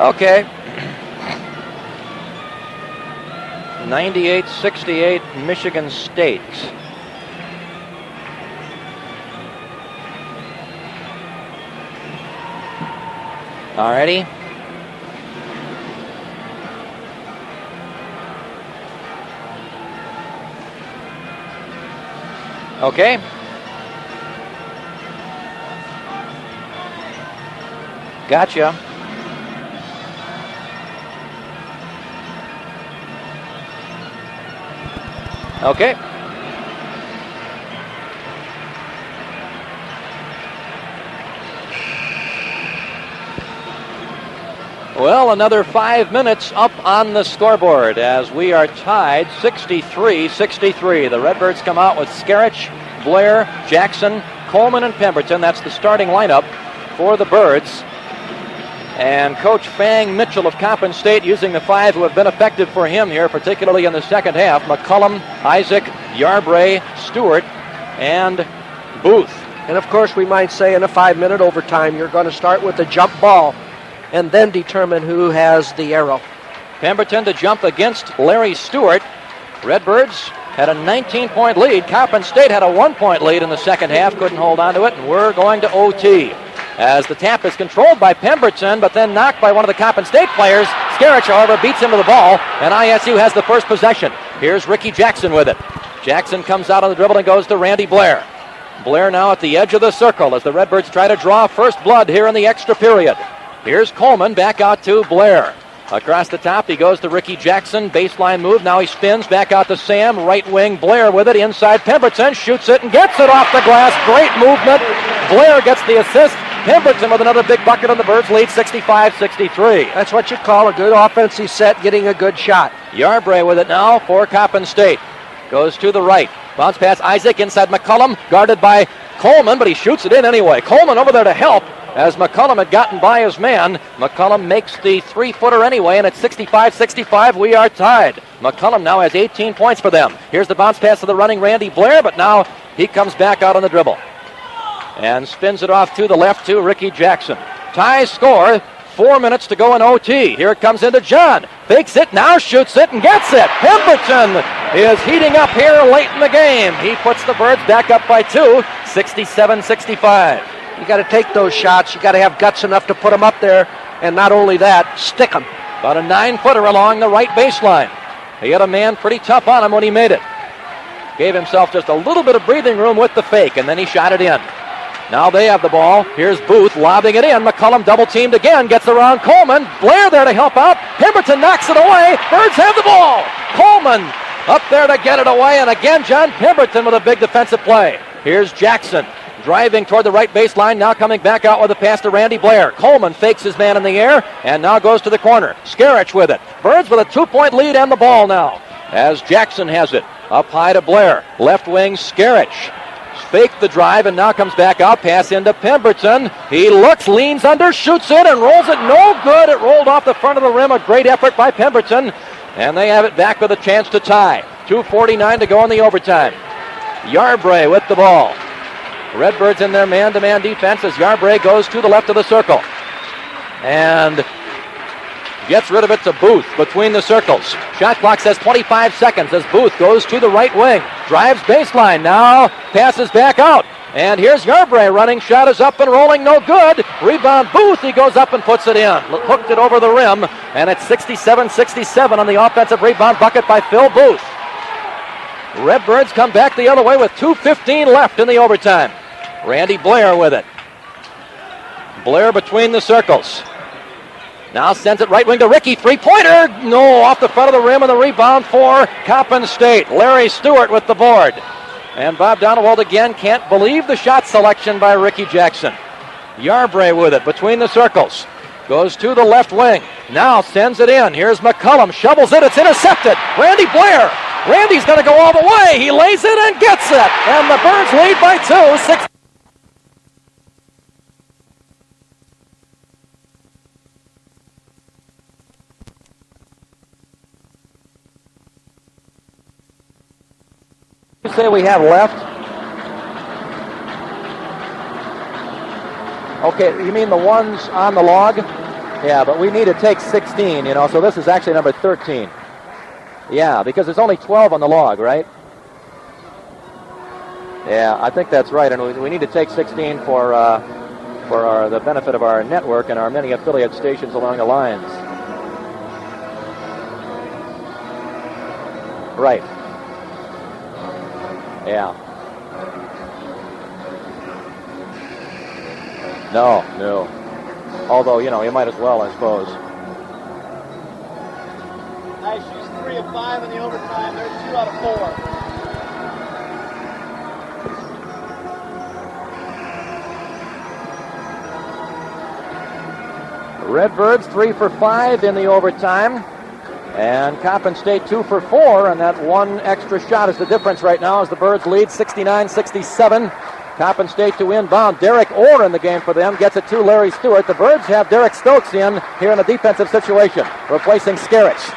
Okay. 98-68 Michigan State. Alrighty. Okay. Gotcha. Okay. Well, another 5 minutes up on the scoreboard as we are tied 63-63. The Redbirds come out with Skerich, Blair, Jackson, Coleman, and Pemberton. That's the starting lineup for the Birds. And Coach Fang Mitchell of Coppin State using the five who have been effective for him here, particularly in the second half. McCullum, Isaac, Yarbray, Stewart, and Booth. And of course, we might say in a 5-minute overtime, you're going to start with the jump ball and then determine who has the arrow. Pemberton to jump against Larry Stewart. Redbirds had a 19-point lead. Coppin State had a 1-point lead in the second half, couldn't hold on to it, and we're going to OT. As the tap is controlled by Pemberton, but then knocked by one of the Coppin State players. Skerich, however, beats him to the ball, and ISU has the first possession. Here's Ricky Jackson with it. Jackson comes out on the dribble and goes to Randy Blair. Blair now at the edge of the circle as the Redbirds try to draw first blood here in the extra period. Here's Coleman back out to Blair. Across the top, he goes to Ricky Jackson. Baseline move. Now he spins back out to Sam. Right wing, Blair with it. Inside Pemberton. Shoots it and gets it off the glass. Great movement. Blair gets the assist. Pemberton with another big bucket on the Birds lead, 65-63. That's what you call a good offensive set, getting a good shot. Yarbray with it now for Coppin State. Goes to the right. Bounce pass Isaac inside McCullum. Guarded by Coleman, but he shoots it in anyway. Coleman over there to help. As McCullum had gotten by his man, McCullum makes the three-footer anyway, and at 65-65, we are tied. McCullum now has 18 points for them. Here's the bounce pass to the running Randy Blair, but now he comes back out on the dribble. And spins it off to the left to Ricky Jackson. Tie score, 4 minutes to go in OT. Here it comes into John. Fakes it, now shoots it and gets it. Pemberton is heating up here late in the game. He puts the Birds back up by 2, 67-65. You got to take those shots. You got to have guts enough to put them up there, and not only that, stick them. About a 9-footer along the right baseline. He had a man pretty tough on him when he made it. Gave himself just a little bit of breathing room with the fake, and then he shot it in. Now they have the ball. Here's Booth lobbing it in. McCullum double-teamed again, gets around Coleman. Blair there to help out. Pemberton knocks it away. Birds have the ball. Coleman up there to get it away, and again John Pemberton with a big defensive play. Here's Jackson. Driving toward the right baseline, now coming back out with a pass to Randy Blair. Coleman fakes his man in the air, and now goes to the corner. Skerich with it. Birds with a 2-point lead and the ball now. As Jackson has it, up high to Blair. Left wing, Skerich. Faked the drive, and now comes back out. Pass into Pemberton. He looks, leans under, shoots it, and rolls it. No good. It rolled off the front of the rim. A great effort by Pemberton. And they have it back with a chance to tie. 2:49 to go in the overtime. Yarbray with the ball. Redbirds in their man-to-man defense as Yarbray goes to the left of the circle. And gets rid of it to Booth between the circles. Shot clock says 25 seconds as Booth goes to the right wing. Drives baseline, now passes back out. And here's Yarbray running. Shot is up and rolling, no good. Rebound Booth, he goes up and puts it in. Hooked it over the rim, and it's 67-67 on the offensive rebound bucket by Phil Booth. Redbirds come back the other way with 2:15 left in the overtime. Randy Blair with it. Blair between the circles. Now sends it right wing to Ricky. Three-pointer. No, off the front of the rim, and the rebound for Coppin State. Larry Stewart with the board. And Bob Donald again can't believe the shot selection by Ricky Jackson. Yarbray with it between the circles. Goes to the left wing. Now sends it in. Here's McCullum. Shovels it. It's intercepted. Randy Blair. Randy's going to go all the way. He lays it and gets it. And the Birds lead by 2. 6. You say we have left? Okay, you mean the ones on the log? Yeah, but we need to take 16, so this is actually number 13. Yeah, because there's only 12 on the log, right? Yeah, I think that's right, and we need to take 16 for the benefit of our network and our many affiliate stations along the lines. Right. Yeah. No. Although, you might as well, I suppose. ISU's 3 of 5 in the overtime. They're 2 out of 4. Redbirds 3 for 5 in the overtime. And Coppin State 2 for 4, and that one extra shot is the difference right now as the Birds lead 69-67. Coppin State to inbound. Derek Orr in the game for them. Gets it to Larry Stewart. The Birds have Derek Stokes in here in a defensive situation, replacing Skerich.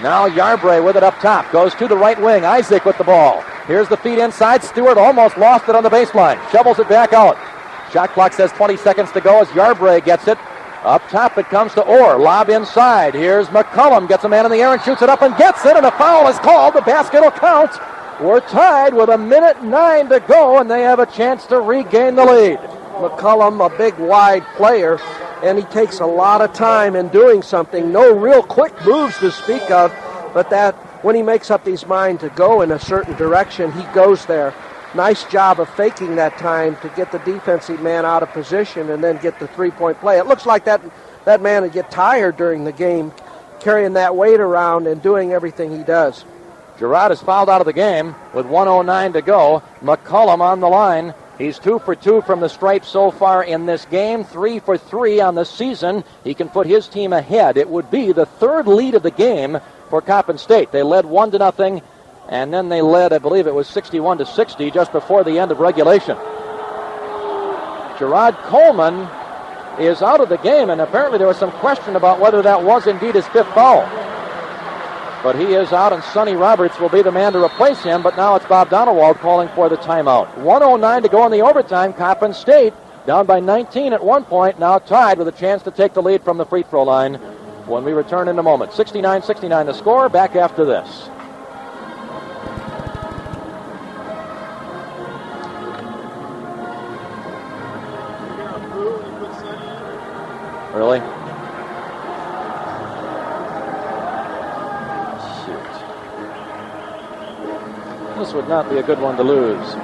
Now Yarbray with it up top. Goes to the right wing. Isaac with the ball. Here's the feed inside. Stewart almost lost it on the baseline. Shovels it back out. Shot clock says 20 seconds to go as Yarbray gets it. Up top it comes to Orr. Lob inside. Here's McCullum. Gets a man in the air and shoots it up and gets it. And a foul is called. The basket will count. We're tied with 1:09 to go, and they have a chance to regain the lead. McCullum, a big, wide player, and he takes a lot of time in doing something. No real quick moves to speak of, but that when he makes up his mind to go in a certain direction, he goes there. Nice job of faking that time to get the defensive man out of position and then get the three-point play. It looks like that man would get tired during the game, carrying that weight around and doing everything he does. Girard is fouled out of the game with 1:09 to go. McCullum on the line. He's 2 for 2 from the stripe so far in this game, 3 for 3 on the season. He can put his team ahead. It would be the third lead of the game for Coppin State. They led 1-0, and then they led, I believe it was 61-60 just before the end of regulation. Gerard Coleman is out of the game, and apparently there was some question about whether that was indeed his 5th foul. But he is out, and Sonny Roberts will be the man to replace him, but now it's Bob Donowald calling for the timeout. 1:09 to go in the overtime. Coppin State down by 19 at one point, now tied with a chance to take the lead from the free throw line when we return in a moment. 69-69 the score. Back after this. Really? This would not be a good one to lose.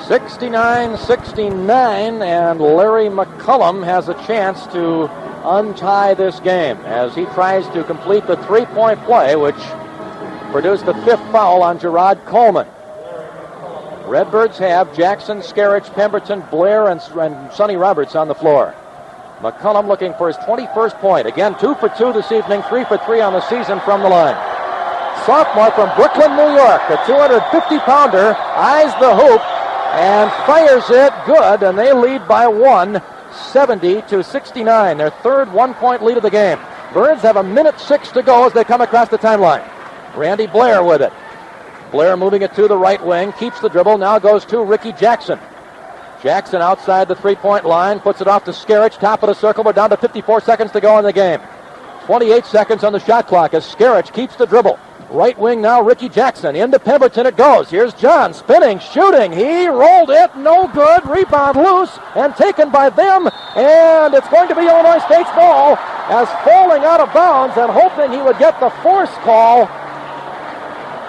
(69-69), and Larry McCullum has a chance to untie this game as he tries to complete the three-point play, which produced the 5th foul on Gerard Coleman. Redbirds have Jackson, Skerich, Pemberton, Blair, and Sonny Roberts on the floor. McCullum looking for his 21st point. Again, 2 for 2 this evening, 3 for 3 on the season from the line. Sophomore from Brooklyn, New York, the 250-pounder, eyes the hoop, and fires it good, and they lead by 1, 70-69. Their third one-point lead of the game. Birds have 1:06 to go as they come across the timeline. Randy Blair with it. Blair moving it to the right wing, keeps the dribble, now goes to Ricky Jackson. Jackson outside the three-point line, puts it off to Skerich, top of the circle. We're down to 54 seconds to go in the game. 28 seconds on the shot clock as Skerich keeps the dribble. Right wing now, Ricky Jackson. Into Pemberton it goes. Here's John spinning, shooting. He rolled it. No good. Rebound loose and taken by them. And it's going to be Illinois State's ball as falling out of bounds and hoping he would get the force call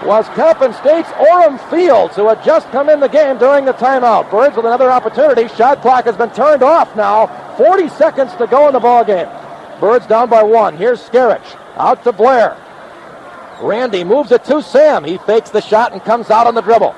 was Coppin State's Orem Fields, who had just come in the game during the timeout. Birds with another opportunity. Shot clock has been turned off now. 40 seconds to go in the ball game. Birds down by 1. Here's Skerich. Out to Blair. Randy moves it to Sam. He fakes the shot and comes out on the dribble.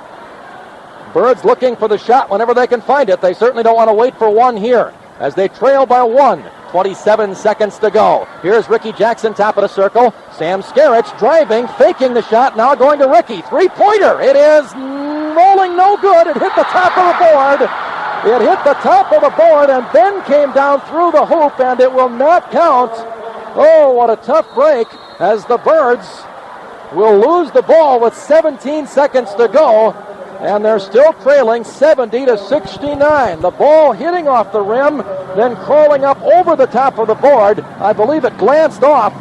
Birds looking for the shot whenever they can find it. They certainly don't want to wait for one here as they trail by 1. 27 seconds to go. Here's Ricky Jackson, top of the circle. Sam Skerich driving, faking the shot, now going to Ricky. Three-pointer. It is rolling no good. It hit the top of the board. It hit the top of the board and then came down through the hoop, and it will not count. Oh, what a tough break as the Birds will lose the ball with 17 seconds to go, and they're still trailing 70-69. The ball hitting off the rim, then crawling up over the top of the board. I believe it glanced off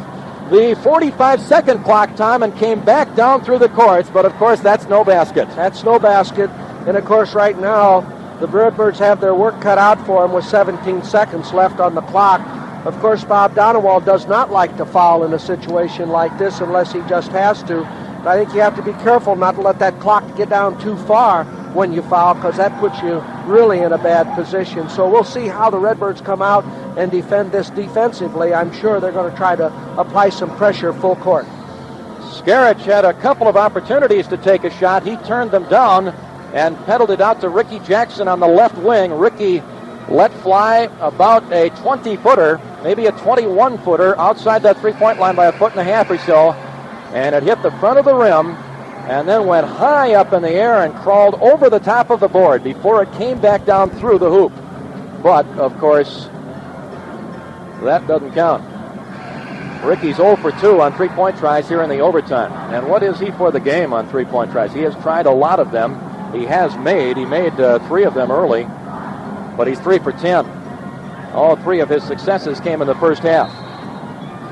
the 45-second clock time and came back down through the courts, but of course that's no basket. That's no basket, and of course right now the Redbirds have their work cut out for them with 17 seconds left on the clock. Of course, Bob Donewald does not like to foul in a situation like this unless he just has to. But I think you have to be careful not to let that clock get down too far when you foul, because that puts you really in a bad position. So we'll see how the Redbirds come out and defend this defensively. I'm sure they're going to try to apply some pressure full court. Skerich had a couple of opportunities to take a shot. He turned them down and pedaled it out to Ricky Jackson on the left wing. Ricky let fly about a 20-footer, maybe a 21-footer, outside that three-point line by a foot and a half or so, and it hit the front of the rim and then went high up in the air and crawled over the top of the board before it came back down through the hoop. But, of course, that doesn't count. Ricky's 0 for 2 on three-point tries here in the overtime. And what is he for the game on three-point tries? He has tried a lot of them. He made 3 of them early, but he's 3 for 10. All 3 of his successes came in the first half.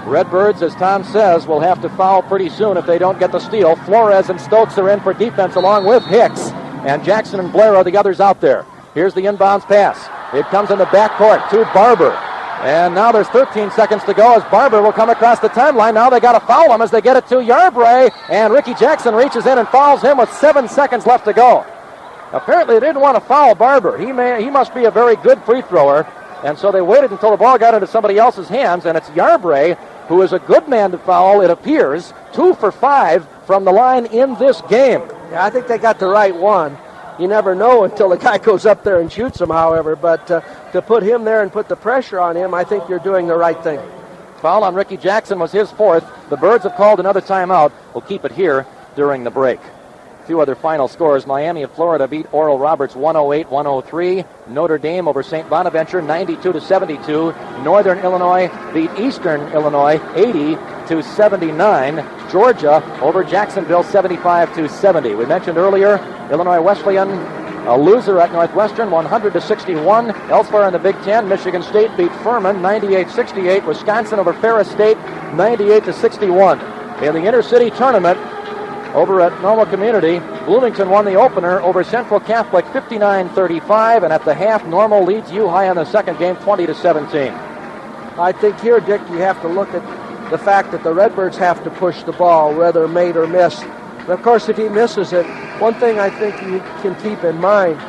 Redbirds, as Tom says, will have to foul pretty soon if they don't get the steal. Flores and Stokes are in for defense along with Hicks, and Jackson and Blair are the others out there. Here's the inbounds pass. It comes in the backcourt to Barber. And now there's 13 seconds to go as Barber will come across the timeline. Now they got to foul him as they get it to Yarbrough, and Ricky Jackson reaches in and fouls him with 7 seconds left to go. Apparently they didn't want to foul Barber. He must be a very good free thrower, and so they waited until the ball got into somebody else's hands, and it's Yarbrough, who is a good man to foul, it appears, 2 for 5 from the line in this game. Yeah, I think they got the right one. You never know until the guy goes up there and shoots him, however, but to put him there and put the pressure on him, I think you're doing the right thing. Foul on Ricky Jackson was his 4th. The Birds have called another timeout. We'll keep it here during the break. A few other final scores. Miami of Florida beat Oral Roberts 108-103. Notre Dame over St. Bonaventure 92-72. Northern Illinois beat Eastern Illinois 80-79. Georgia over Jacksonville 75-70. We mentioned earlier Illinois Wesleyan, a loser at Northwestern 100-61. Elsewhere in the Big Ten, Michigan State beat Furman 98-68. Wisconsin over Ferris State 98-61. In the intercity tournament, over at Normal Community, Bloomington won the opener over Central Catholic 59-35, and at the half, Normal leads U High in the second game 20-17. I think here, Dick, you have to look at the fact that the Redbirds have to push the ball, whether made or missed. And of course, if he misses it, one thing I think you can keep in mind,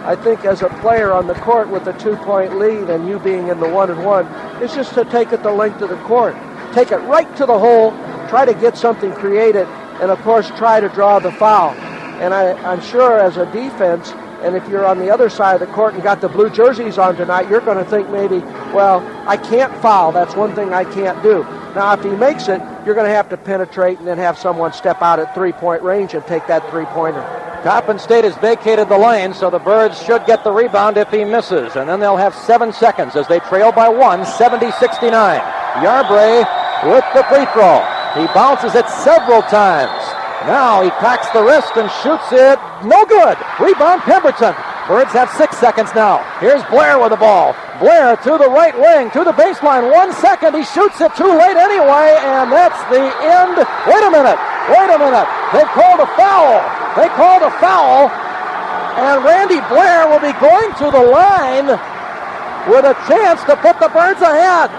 I think as a player on the court with a 2-point lead and you being in the 1-and-1, is just to take it the length of the court. Take it right to the hole, try to get something created, and, of course, try to draw the foul. And I'm sure as a defense, and if you're on the other side of the court and got the blue jerseys on tonight, you're going to think maybe, well, I can't foul. That's one thing I can't do. Now, if he makes it, you're going to have to penetrate and then have someone step out at three-point range and take that three-pointer. Coppin State has vacated the lane, so the Birds should get the rebound if he misses. And then they'll have 7 seconds as they trail by 1, 70-69. Yarbrough with the free throw. He bounces it several times. Now he cocks the wrist and shoots it. No good. Rebound Pemberton. Birds have 6 seconds now. Here's Blair with the ball. Blair to the right wing, to the baseline. 1 second. He shoots it too late anyway, and that's the end. Wait a minute. They called a foul. And Randy Blair will be going to the line with a chance to put the Birds ahead.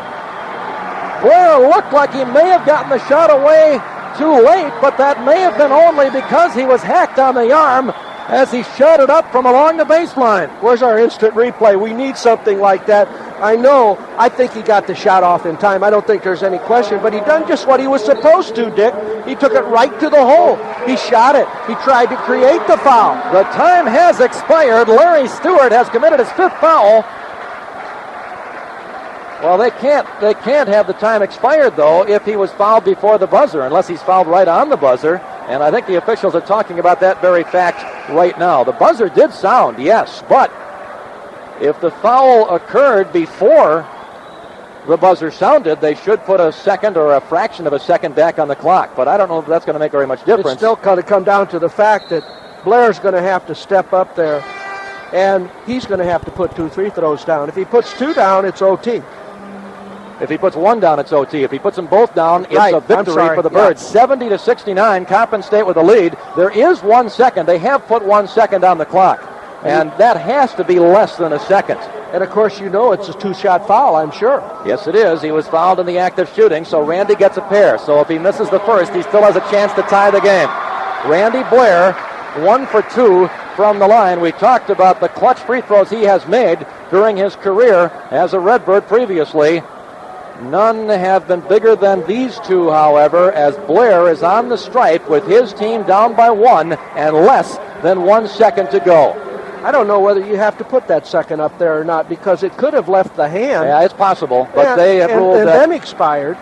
Blair looked like he may have gotten the shot away too late, but that may have been only because he was hacked on the arm as he shot it up from along the baseline. Where's our instant replay? We need something like that. I know. I think he got the shot off in time. I don't think there's any question, but he done just what he was supposed to, Dick. He took it right to the hole. He shot it. He tried to create the foul. The time has expired. Larry Stewart has committed his 5th foul. Well, they can't have the time expired, though, if he was fouled before the buzzer, unless he's fouled right on the buzzer. And I think the officials are talking about that very fact right now. The buzzer did sound, yes, but if the foul occurred before the buzzer sounded, they should put a second or a fraction of a second back on the clock. But I don't know if that's going to make very much difference. It's still going to come down to the fact that Blair's going to have to step up there, and he's going to have to put 2 free throws down. If he puts 2 down, it's OT. If he puts 1 down, it's OT. If he puts them both down, it's right. a victory for the Birds. 70-69, Coppin State with the lead. There is 1 second. They have put 1 second on the clock, and that has to be less than a second. And, of course, you know it's a 2-shot foul, I'm sure. Yes, it is. He was fouled in the act of shooting, so Randy gets a pair. So if he misses the first, he still has a chance to tie the game. Randy Blair, 1 for 2 from the line. We talked about the clutch free throws he has made during his career as a Redbird previously. None have been bigger than these 2, however, as Blair is on the stripe with his team down by 1 and less than 1 second to go. I don't know whether you have to put that second up there or not, because it could have left the hand. Yeah, it's possible, but they have ruled and that. then expired.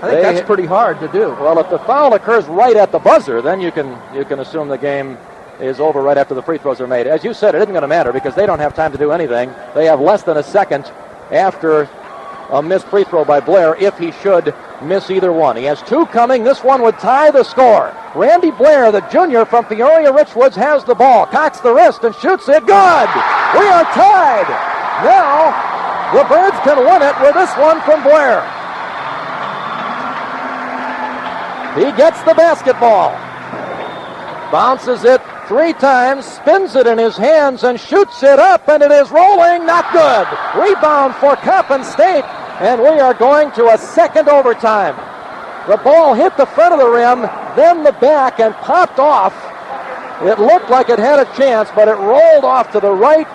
I think that's pretty hard to do. Well, if the foul occurs right at the buzzer, then you can assume the game is over right after the free throws are made. As you said, it isn't going to matter because they don't have time to do anything. They have less than a second after a missed free throw by Blair if he should miss either one. He has 2 coming. This one would tie the score. Randy Blair, the junior from Peoria Richwoods, has the ball, cocks the wrist and shoots it. Good! We are tied! Now, the Birds can win it with this one from Blair. He gets the basketball. Bounces it 3 times, spins it in his hands, and shoots it up, and it is rolling. Not good. Rebound for Coppin State, and we are going to a second overtime. The ball hit the front of the rim, then the back, and popped off. It looked like it had a chance, but it rolled off to the right,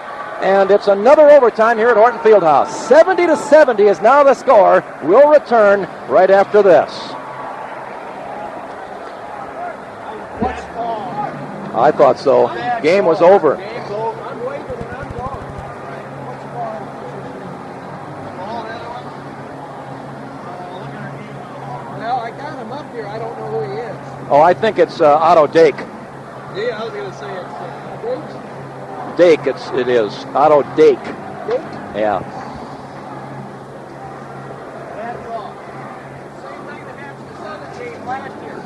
and it's another overtime here at Horton Fieldhouse. 70-70 is now the score. We'll return right after this. I thought so. Game was over. Game's over. I'm waving and I'm going. What's the ball? Ball, the other one? Well, I got him up here. I don't know who he is. Oh, I think it's Otto Dake. Yeah, I was going to say it's Dake, it is. Otto Dake. Dake? Yeah. Bad call. Same thing that happened to the Southern team last year.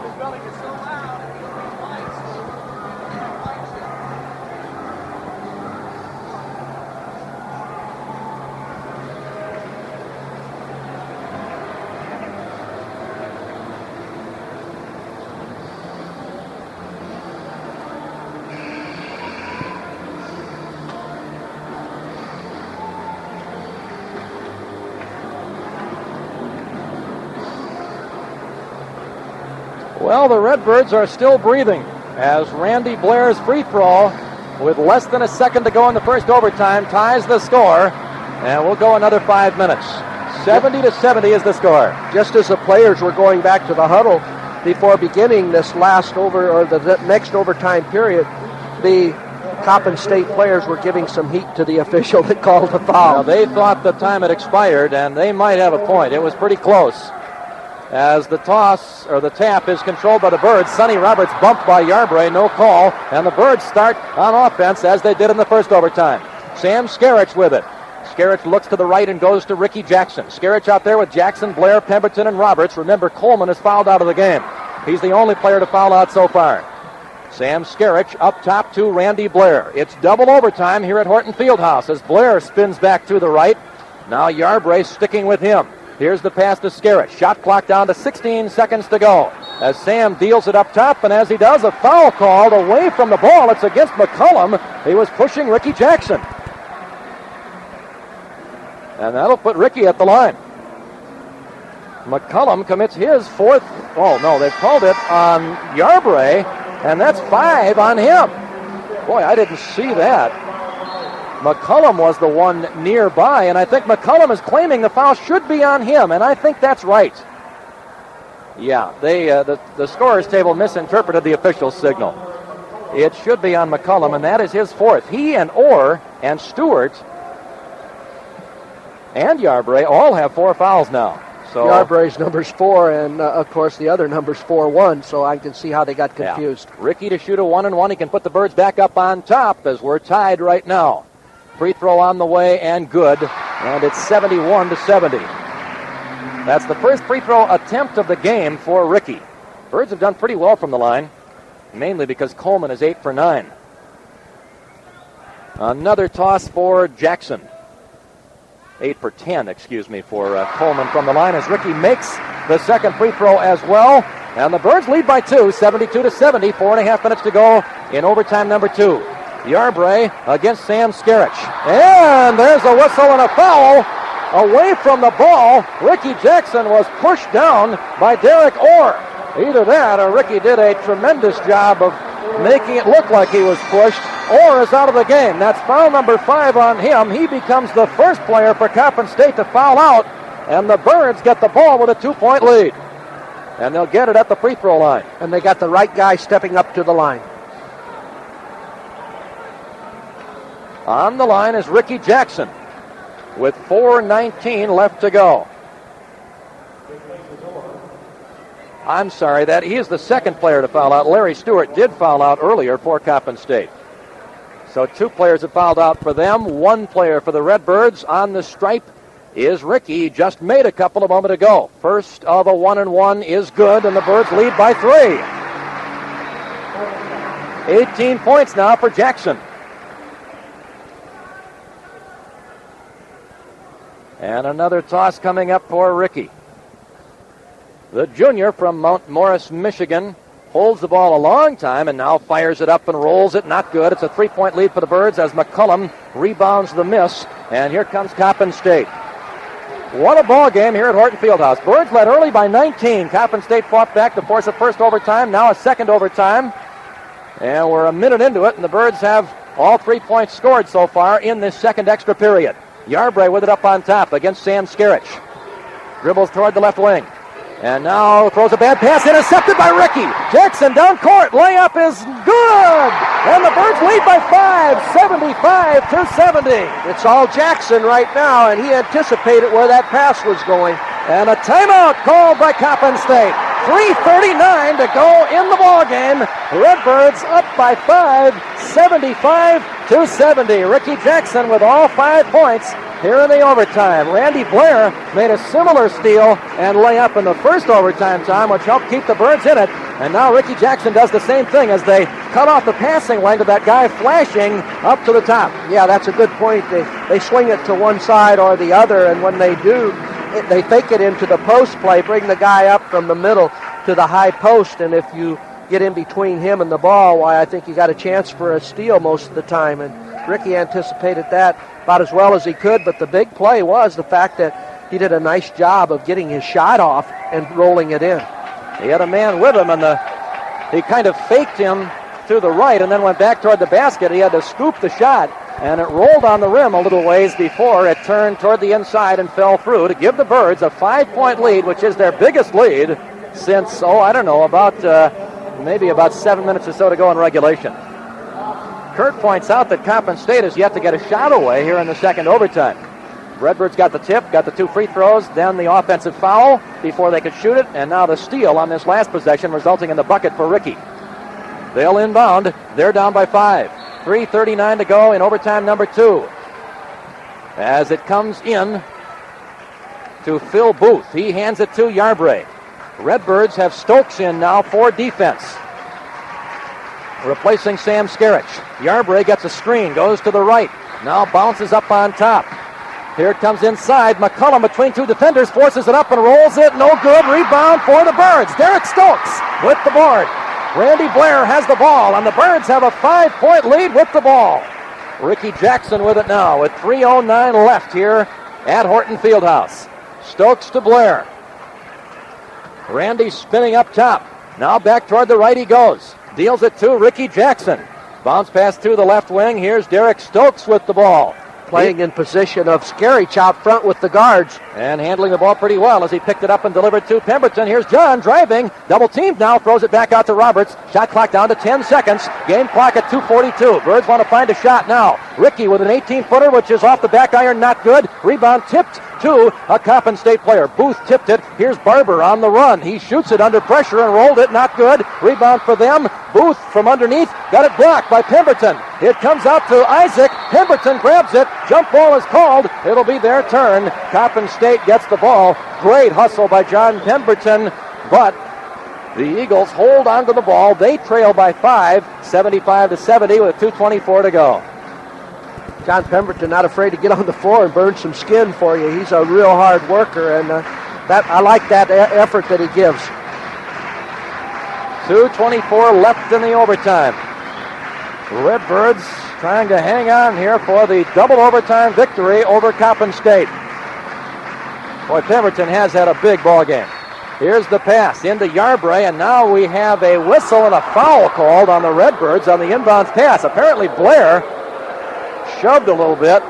This building is so loud and these lights. Well, the Redbirds are still breathing as Randy Blair's free throw with less than a second to go in the first overtime ties the score, and we'll go another 5 minutes. 70-70 is the score. Just as the players were going back to the huddle before beginning this the next overtime period, the Coppin State players were giving some heat to the official that called the foul. Now, they thought the time had expired, and they might have a point. It was pretty close. As the toss, or the tap, is controlled by the Birds. Sonny Roberts bumped by Yarbrough, no call, and the Birds start on offense as they did in the first overtime. Sam Skerich with it. Skerich looks to the right and goes to Ricky Jackson. Skerich out there with Jackson, Blair, Pemberton, and Roberts. Remember, Coleman is fouled out of the game. He's the only player to foul out so far. Sam Skerich up top to Randy Blair. It's double overtime here at Horton Fieldhouse as Blair spins back to the right. Now Yarbrough sticking with him. Here's the pass to Skerich. Shot clock down to 16 seconds to go. As Sam deals it up top, and as he does, a foul called away from the ball. It's against McCullum. He was pushing Ricky Jackson. And that'll put Ricky at the line. McCullum commits his 4th. Oh, no, they've called it on Yarbrough, and that's 5 on him. Boy, I didn't see that. McCullum was the one nearby, and I think McCullum is claiming the foul should be on him, and I think that's right. Yeah, the scorer's table misinterpreted the official signal. It should be on McCullum, and that is his fourth. He and Orr and Stewart and Yarbrough all have 4 fouls now. So Yarbrough's number's 4, and of course the other number's 4-1, so I can see how they got confused. Yeah. Ricky to shoot a 1-and-1. He can put the Birds back up on top as we're tied right now. Free throw on the way and good, and it's 71-70. That's the first free throw attempt of the game for Ricky. Birds have done pretty well from the line, mainly because Coleman is 8 for 9. Another toss for Jackson. 8 for 10, for Coleman from the line as Ricky makes the second free throw as well. And the Birds lead by 2, 72-70, 4.5 minutes to go in overtime number 2. Yarbrough against Sam Skerich. And there's a whistle and a foul away from the ball. Ricky Jackson was pushed down by Derek Orr. Either that or Ricky did a tremendous job of making it look like he was pushed. Orr is out of the game. That's foul number 5 on him. He becomes the first player for Coppin State to foul out, and the Birds get the ball with a 2-point lead. And they'll get it at the free throw line. And they got the right guy stepping up to the line. On the line is Ricky Jackson with 4:19 left to go. I'm sorry, that he is the second player to foul out. Larry Stewart did foul out earlier for Coppin State. So 2 players have fouled out for them. 1 player for the Redbirds. On the stripe is Ricky. He just made a couple a moment ago. First of a 1-and-1 is good, and the Birds lead by 3. 18 points now for Jackson. And another toss coming up for Ricky. The junior from Mount Morris, Michigan, holds the ball a long time and now fires it up and rolls it. Not good. It's a 3-point lead for the Birds as McCullum rebounds the miss. And here comes Coppin State. What a ball game here at Horton Fieldhouse. Birds led early by 19. Coppin State fought back to force a first overtime, now a second overtime. And we're a minute into it, and the Birds have all 3 points scored so far in this second extra period. Yarbrough with it up on top against Sam Skerich. Dribbles toward the left wing. And now throws a bad pass, intercepted by Ricky. Jackson down court, layup is good! And the Birds lead by 5, 75-70. It's all Jackson right now, and he anticipated where that pass was going. And a timeout called by Coppin State. 3:39 to go in the ballgame. Redbirds up by 5, 75-70. Ricky Jackson with all 5 points here in the overtime. Randy Blair made a similar steal and layup in the first overtime time, which helped keep the Birds in it. And now Ricky Jackson does the same thing as they cut off the passing lane to that guy flashing up to the top. Yeah, that's a good point. They swing it to one side or the other, and when they do, they fake it into the post play, bring the guy up from the middle to the high post, and if you get in between him and the ball, why, I think you got a chance for a steal most of the time. And Ricky anticipated that about as well as he could, but the big play was the fact that he did a nice job of getting his shot off and rolling it in. He had a man with him, and he kind of faked him to the right and then went back toward the basket. He had to scoop the shot, and it rolled on the rim a little ways before it turned toward the inside and fell through to give the Birds a 5-point lead, which is their biggest lead since, maybe about 7 minutes or so to go in regulation. Kurt points out that Coppin State has yet to get a shot away here in the second overtime. Redbirds got the tip, got the 2 free throws, then the offensive foul before they could shoot it, and now the steal on this last possession, resulting in the bucket for Ricky. They'll inbound. They're down by 5. 3:39 to go in overtime number 2. As it comes in to Phil Booth. He hands it to Yarbrough. Redbirds have Stokes in now for defense, replacing Sam Skerich. Yarbrough gets a screen, goes to the right, now bounces up on top. Here it comes inside. McCullum between 2 defenders, forces it up and rolls it. No good. Rebound for the Birds. Derek Stokes with the board. Randy Blair has the ball, and the Birds have a 5-point lead with the ball. Ricky Jackson with it now with 3:09 left here at Horton Fieldhouse. Stokes to Blair. Randy spinning up top. Now back toward the right he goes. Deals it to Ricky Jackson. Bounce pass to the left wing. Here's Derek Stokes with the ball. Playing in position of Skerich out front with the guards. And handling the ball pretty well as he picked it up and delivered to Pemberton. Here's John driving. Double teamed now. Throws it back out to Roberts. Shot clock down to 10 seconds. Game clock at 2:42. Birds want to find a shot now. Ricky with an 18-footer, which is off the back iron. Not good. Rebound tipped to a Coppin State player. Booth tipped it. Here's Barber on the run. He shoots it under pressure and rolled it. Not good. Rebound for them. Booth from underneath. Got it blocked by Pemberton. It comes out to Isaac. Pemberton grabs it. Jump ball is called. It'll be their turn. Coppin State gets the ball. Great hustle by John Pemberton, but the Eagles hold on to the ball. They trail by 5, 75-70 with 2:24 to go. John Pemberton not afraid to get on the floor and burn some skin for you. He's a real hard worker, and I like that effort that he gives. 2:24 left in the overtime. Redbirds trying to hang on here for the double overtime victory over Coppin State. Boy, Pemberton has had a big ball game. Here's the pass into Yarbrough, and now we have a whistle and a foul called on the Redbirds on the inbounds pass. Apparently Blair shoved a little bit.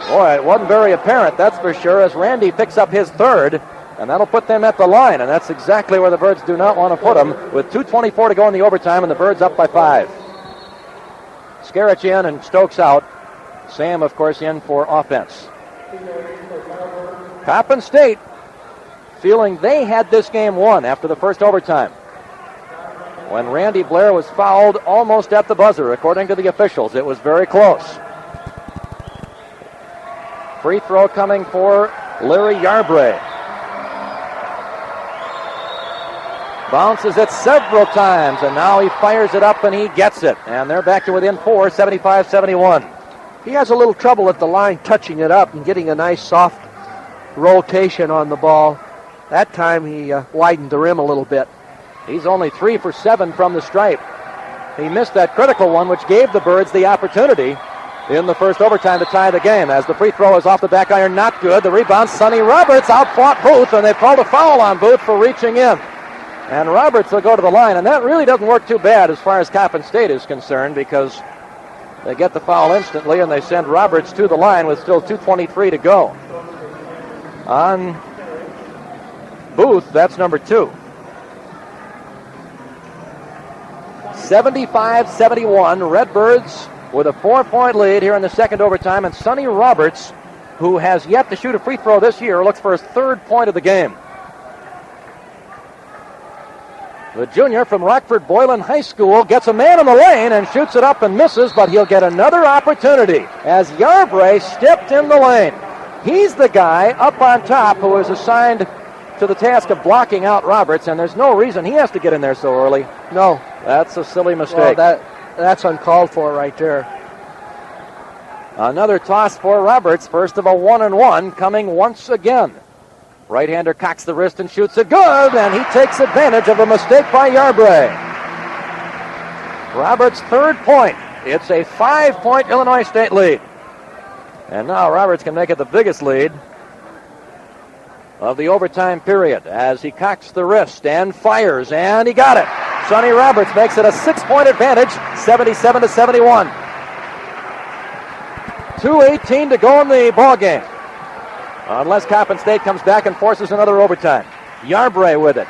Boy, it wasn't very apparent, that's for sure, as Randy picks up his third, and that'll put them at the line, and that's exactly where the Birds do not want to put them, with 2:24 to go in the overtime, and the Birds up by 5. Skerich in and Stokes out. Sam, of course, in for offense. Coppin State feeling they had this game won after the first overtime, when Randy Blair was fouled almost at the buzzer, according to the officials. It was very close. Free throw coming for Larry Yarbrough. Bounces it several times, and now he fires it up and he gets it. And they're back to within 4, 75-71. He has a little trouble at the line touching it up and getting a nice soft rotation on the ball. That time he widened the rim a little bit. He's only 3 for 7 from the stripe. He missed that critical one, which gave the Birds the opportunity in the first overtime to tie the game. As the free throw is off the back iron, not good. The rebound, Sonny Roberts outfought Booth, and they've called a foul on Booth for reaching in. And Roberts will go to the line, and that really doesn't work too bad as far as Coppin State is concerned, because they get the foul instantly, and they send Roberts to the line with still 2:23 to go. On Booth, that's number 2. 75-71, Redbirds with a 4-point lead here in the second overtime, and Sonny Roberts, who has yet to shoot a free throw this year, looks for his 3rd point of the game. The junior from Rockford Boylan High School gets a man in the lane and shoots it up and misses, but he'll get another opportunity as Yarbrough stepped in the lane. He's the guy up on top who is assigned to the task of blocking out Roberts, and there's no reason he has to get in there so early. No. That's a silly mistake. Well, that's uncalled for right there. Another toss for Roberts, first of a 1-and-1 coming once again. Right-hander cocks the wrist and shoots it good, and he takes advantage of a mistake by Yarbrough. Roberts' 3rd point. It's a 5-point Illinois State lead. And now Roberts can make it the biggest lead of the overtime period as he cocks the wrist and fires, and he got it. Sonny Roberts makes it a 6-point advantage, 77-71. 2:18 to go in the ball game, unless Coppin State comes back and forces another overtime. Yarbrough with it.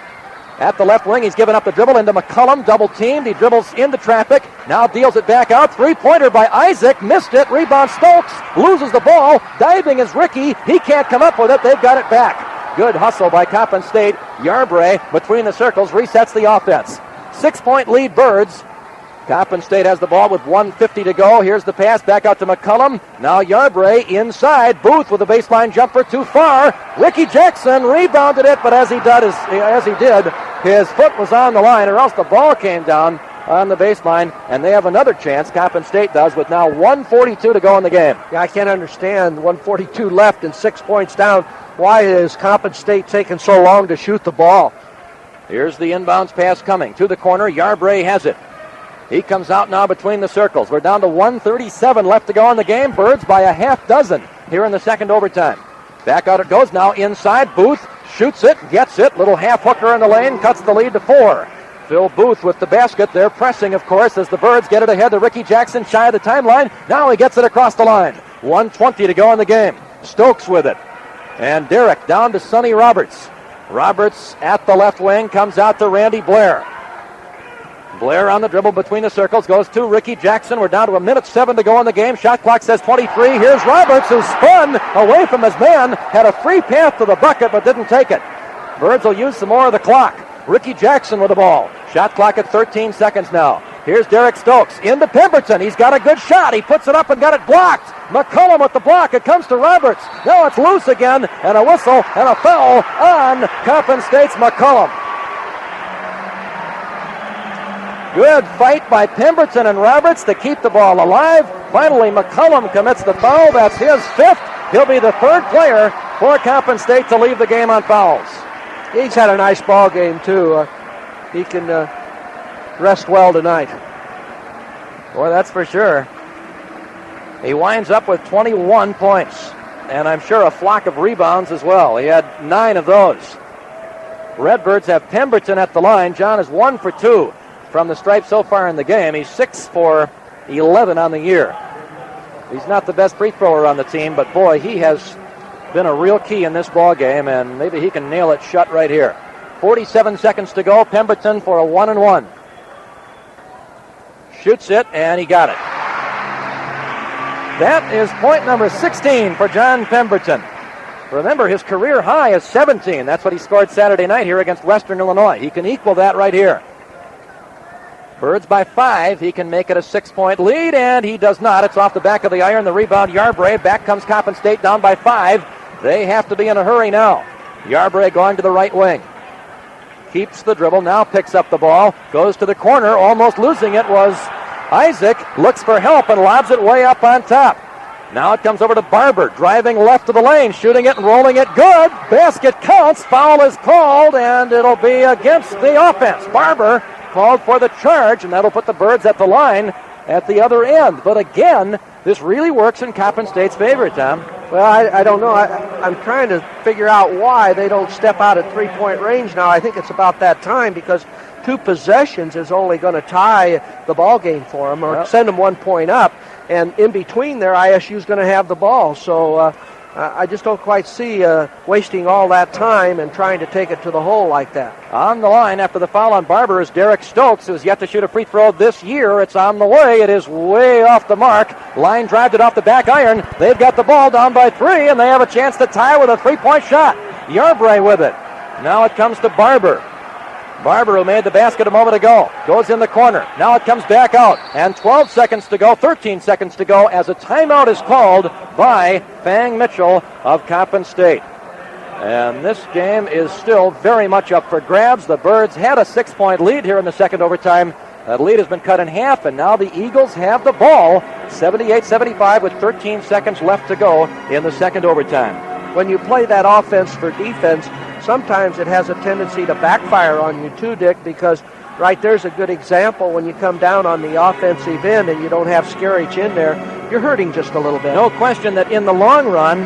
At the left wing, he's given up the dribble into McCullum, double teamed. He dribbles into traffic, now deals it back out. 3-pointer by Isaac, missed it. Rebound Stokes, loses the ball. Diving is Ricky. He can't come up with it. They've got it back. Good hustle by Coppin State. Yarbrough between the circles resets the offense. 6-point lead Birds. Coppin State has the ball with 1:50 to go. Here's the pass back out to McCullum. Now Yarbrough inside. Booth with a baseline jumper too far. Ricky Jackson rebounded it, but as he did, his foot was on the line, or else the ball came down on the baseline, and they have another chance. Coppin State does, with now 1:42 to go in the game. Yeah, I can't understand 1:42 left and 6 points down. Why is Coppin State taking so long to shoot the ball? Here's the inbounds pass coming to the corner. Yarbrough has it. He comes out now between the circles. We're down to 1:37 left to go in the game. Birds by a half dozen here in the second overtime. Back out it goes now inside. Booth shoots it, gets it. Little half hooker in the lane, cuts the lead to 4. Phil Booth with the basket. They're pressing, of course, as the Birds get it ahead to Ricky Jackson, shy of the timeline. Now he gets it across the line. 1:20 to go in the game. Stokes with it. And Derek down to Sonny Roberts. Roberts at the left wing, comes out to Randy Blair. Blair on the dribble between the circles, goes to Ricky Jackson. We're down to 1:07 to go in the game. Shot clock says 23. Here's Roberts, who spun away from his man, had a free path to the bucket but didn't take it. Birds will use some more of the clock. Ricky Jackson with the ball. Shot clock at 13 seconds now. Here's Derek Stokes into Pemberton. He's got a good shot. He puts it up and got it blocked. McCullum with the block. It comes to Roberts. Now it's loose again, and a whistle and a foul on Coppin State's McCullum. Good fight by Pemberton and Roberts to keep the ball alive. Finally, McCullum commits the foul. That's his 5th. He'll be the 3rd player for Coppin State to leave the game on fouls. He's had a nice ball game, too. He can rest well tonight. Boy, that's for sure. He winds up with 21 points, and I'm sure a flock of rebounds as well. He had 9 of those. Redbirds have Pemberton at the line. John is 1 for 2 from the stripe so far in the game. He's 6 for 11 on the year. He's not the best free thrower on the team, but boy, he has been a real key in this ball game, and maybe he can nail it shut right here. 47 seconds to go. Pemberton for a 1-and-1. Shoots it, and he got it. That is point number 16 for John Pemberton. Remember, his career high is 17. That's what he scored Saturday night here against Western Illinois. He can equal that right here. Birds by 5. He can make it a 6-point lead, and he does not. It's off the back of the iron. The rebound, Yarbrough. Back comes Coppin State down by 5. They have to be in a hurry now. Yarbrough going to the right wing. Keeps the dribble, now picks up the ball, goes to the corner, almost losing it was Isaac, looks for help and lobs it way up on top. Now it comes over to Barber, driving left of the lane, shooting it and rolling it good. Basket counts, foul is called, and it'll be against the offense. Barber called for the charge, and that'll put the Birds at the line at the other end. But again, this really works in Coppin State's favor, Tom. Well, I don't know. I'm trying to figure out why they don't step out at three-point range now. I think it's about that time because 2 possessions is only going to tie the ball game for them or send them 1 point up. And in between there, ISU's going to have the ball. So I just don't quite see wasting all that time and trying to take it to the hole like that. On the line after the foul on Barber is Derek Stokes, who's yet to shoot a free throw this year. It's on the way. It is way off the mark. Line drives it off the back iron. They've got the ball down by 3, and they have a chance to tie with a 3-point shot. Yarbrough with it. Now it comes to Barber. Barber, who made the basket a moment ago, goes in the corner. Now it comes back out, and 12 seconds to go, 13 seconds to go, as a timeout is called by Fang Mitchell of Coppin State. And this game is still very much up for grabs. The Birds had a 6-point lead here in the second overtime. That lead has been cut in half, and now the Eagles have the ball, 78-75 with 13 seconds left to go in the second overtime. When you play that offense for defense, sometimes it has a tendency to backfire on you too, Dick, because right there's a good example. When you come down on the offensive end and you don't have Scarich in there, you're hurting just a little bit. No question that in the long run,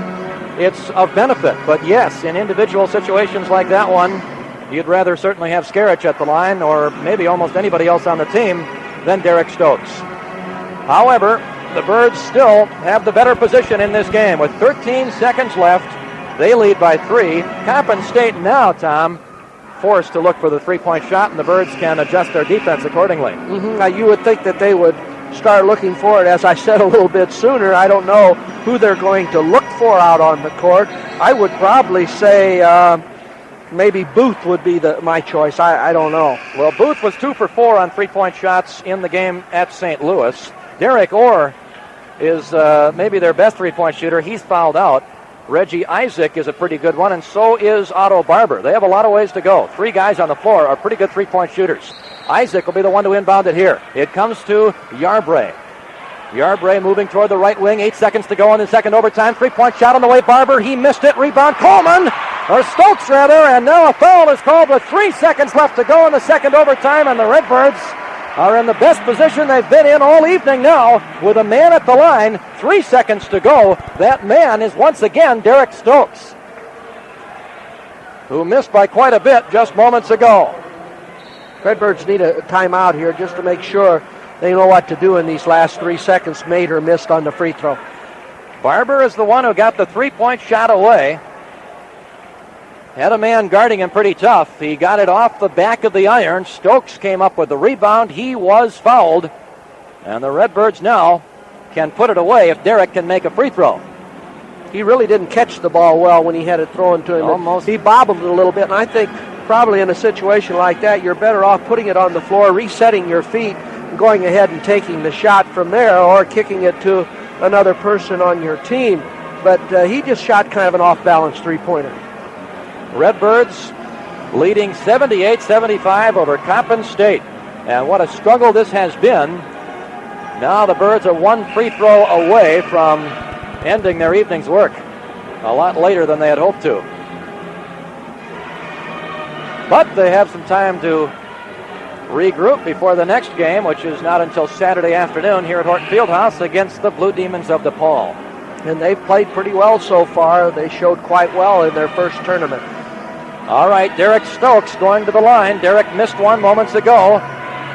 it's of benefit. But yes, in individual situations like that one, you'd rather certainly have Scarich at the line or maybe almost anybody else on the team than Derek Stokes. However, the Birds still have the better position in this game. With 13 seconds left, they lead by 3. Coppin State now, Tom, forced to look for the 3-point shot, and the Birds can adjust their defense accordingly. Now, you would think that they would start looking for it, as I said, a little bit sooner. I don't know who they're going to look for out on the court. I would probably say maybe Booth would be my choice. I don't know. Well, Booth was 2 for 4 on 3-point shots in the game at St. Louis. Derek Orr is maybe their best 3-point shooter. He's fouled out. Reggie Isaac is a pretty good one, and so is Otto Barber. They have a lot of ways to go. 3 guys on the floor are pretty good 3-point shooters. Isaac will be the one to inbound it here. It comes to Yarbrough. Yarbrough moving toward the right wing. 8 seconds to go in the second overtime. 3-point shot on the way. Barber, he missed it. Rebound, Coleman, or Stokes rather, and now a foul is called with 3 seconds left to go in the second overtime, and the Redbirds are in the best position they've been in all evening now with a man at the line. 3 seconds to go. That man is once again Derek Stokes, who missed by quite a bit just moments ago. Redbirds need a timeout here just to make sure they know what to do in these last 3 seconds, made or missed on the free throw. Barber is the one who got the three-point shot away. Had a man guarding him pretty tough. He got it off the back of the iron. Stokes came up with the rebound. He was fouled. And the Redbirds now can put it away if Derek can make a free throw. He really didn't catch the ball well when he had it thrown to him. Almost. He bobbled it a little bit, and I think probably in a situation like that, you're better off putting it on the floor, resetting your feet, and going ahead and taking the shot from there, or kicking it to another person on your team. But he just shot kind of an off-balance three-pointer. Redbirds leading 78-75 over Coppin State. And what a struggle this has been. Now the Birds are one free throw away from ending their evening's work a lot later than they had hoped to. But they have some time to regroup before the next game, which is not until Saturday afternoon here at Horton Fieldhouse against the Blue Demons of DePaul. And they've played pretty well so far. They showed quite well in their first tournament. All right, Derek Stokes going to the line. Derek missed one moments ago.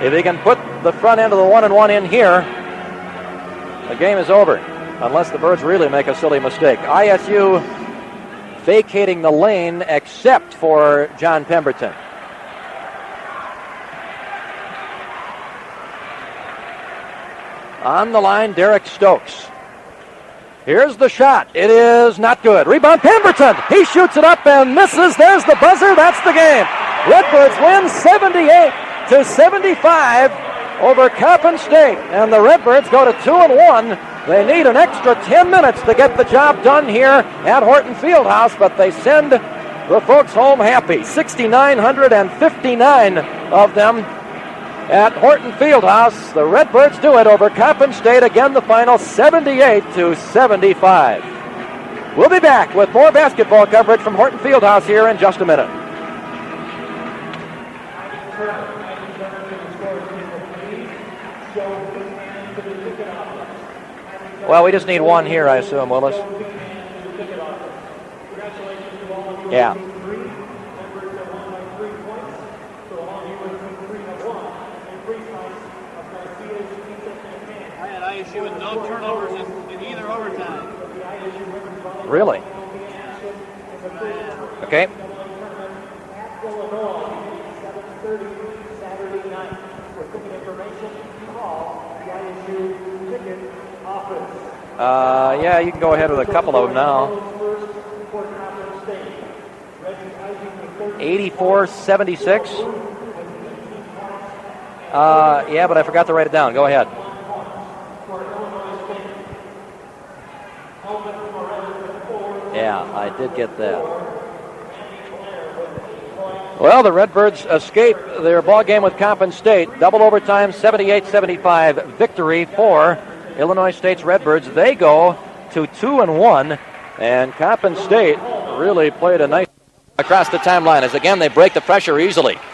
If he can put the front end of the 1-and-1 in here, the game is over, unless the Birds really make a silly mistake. ISU vacating the lane except for John Pemberton. On the line, Derek Stokes. Here's the shot. It is not good. Rebound, Pemberton. He shoots it up and misses. There's the buzzer. That's the game. Redbirds win 78-75 over Coppin State. And the Redbirds go to 2-1. They need an extra 10 minutes to get the job done here at Horton Fieldhouse, but they send the folks home happy. 6,959 of them at Horton Fieldhouse. The Redbirds do it over Coppin State. Again, the final 78-75. We'll be back with more basketball coverage from Horton Fieldhouse here in just a minute. Well, we just need one here, I assume, Willis. Yeah. I had ISU with no turnovers in either overtime. Really? Okay. Yeah, you can go ahead with a couple of them now. 84-76. Yeah, but I forgot to write it down. Go ahead. Yeah, I did get that. Well, the Redbirds escape their ball game with Coppin State. Double overtime, 78-75 victory for Illinois State's Redbirds. They go to 2-1, and Coppin State really played a nice across the timeline as again they break the pressure easily.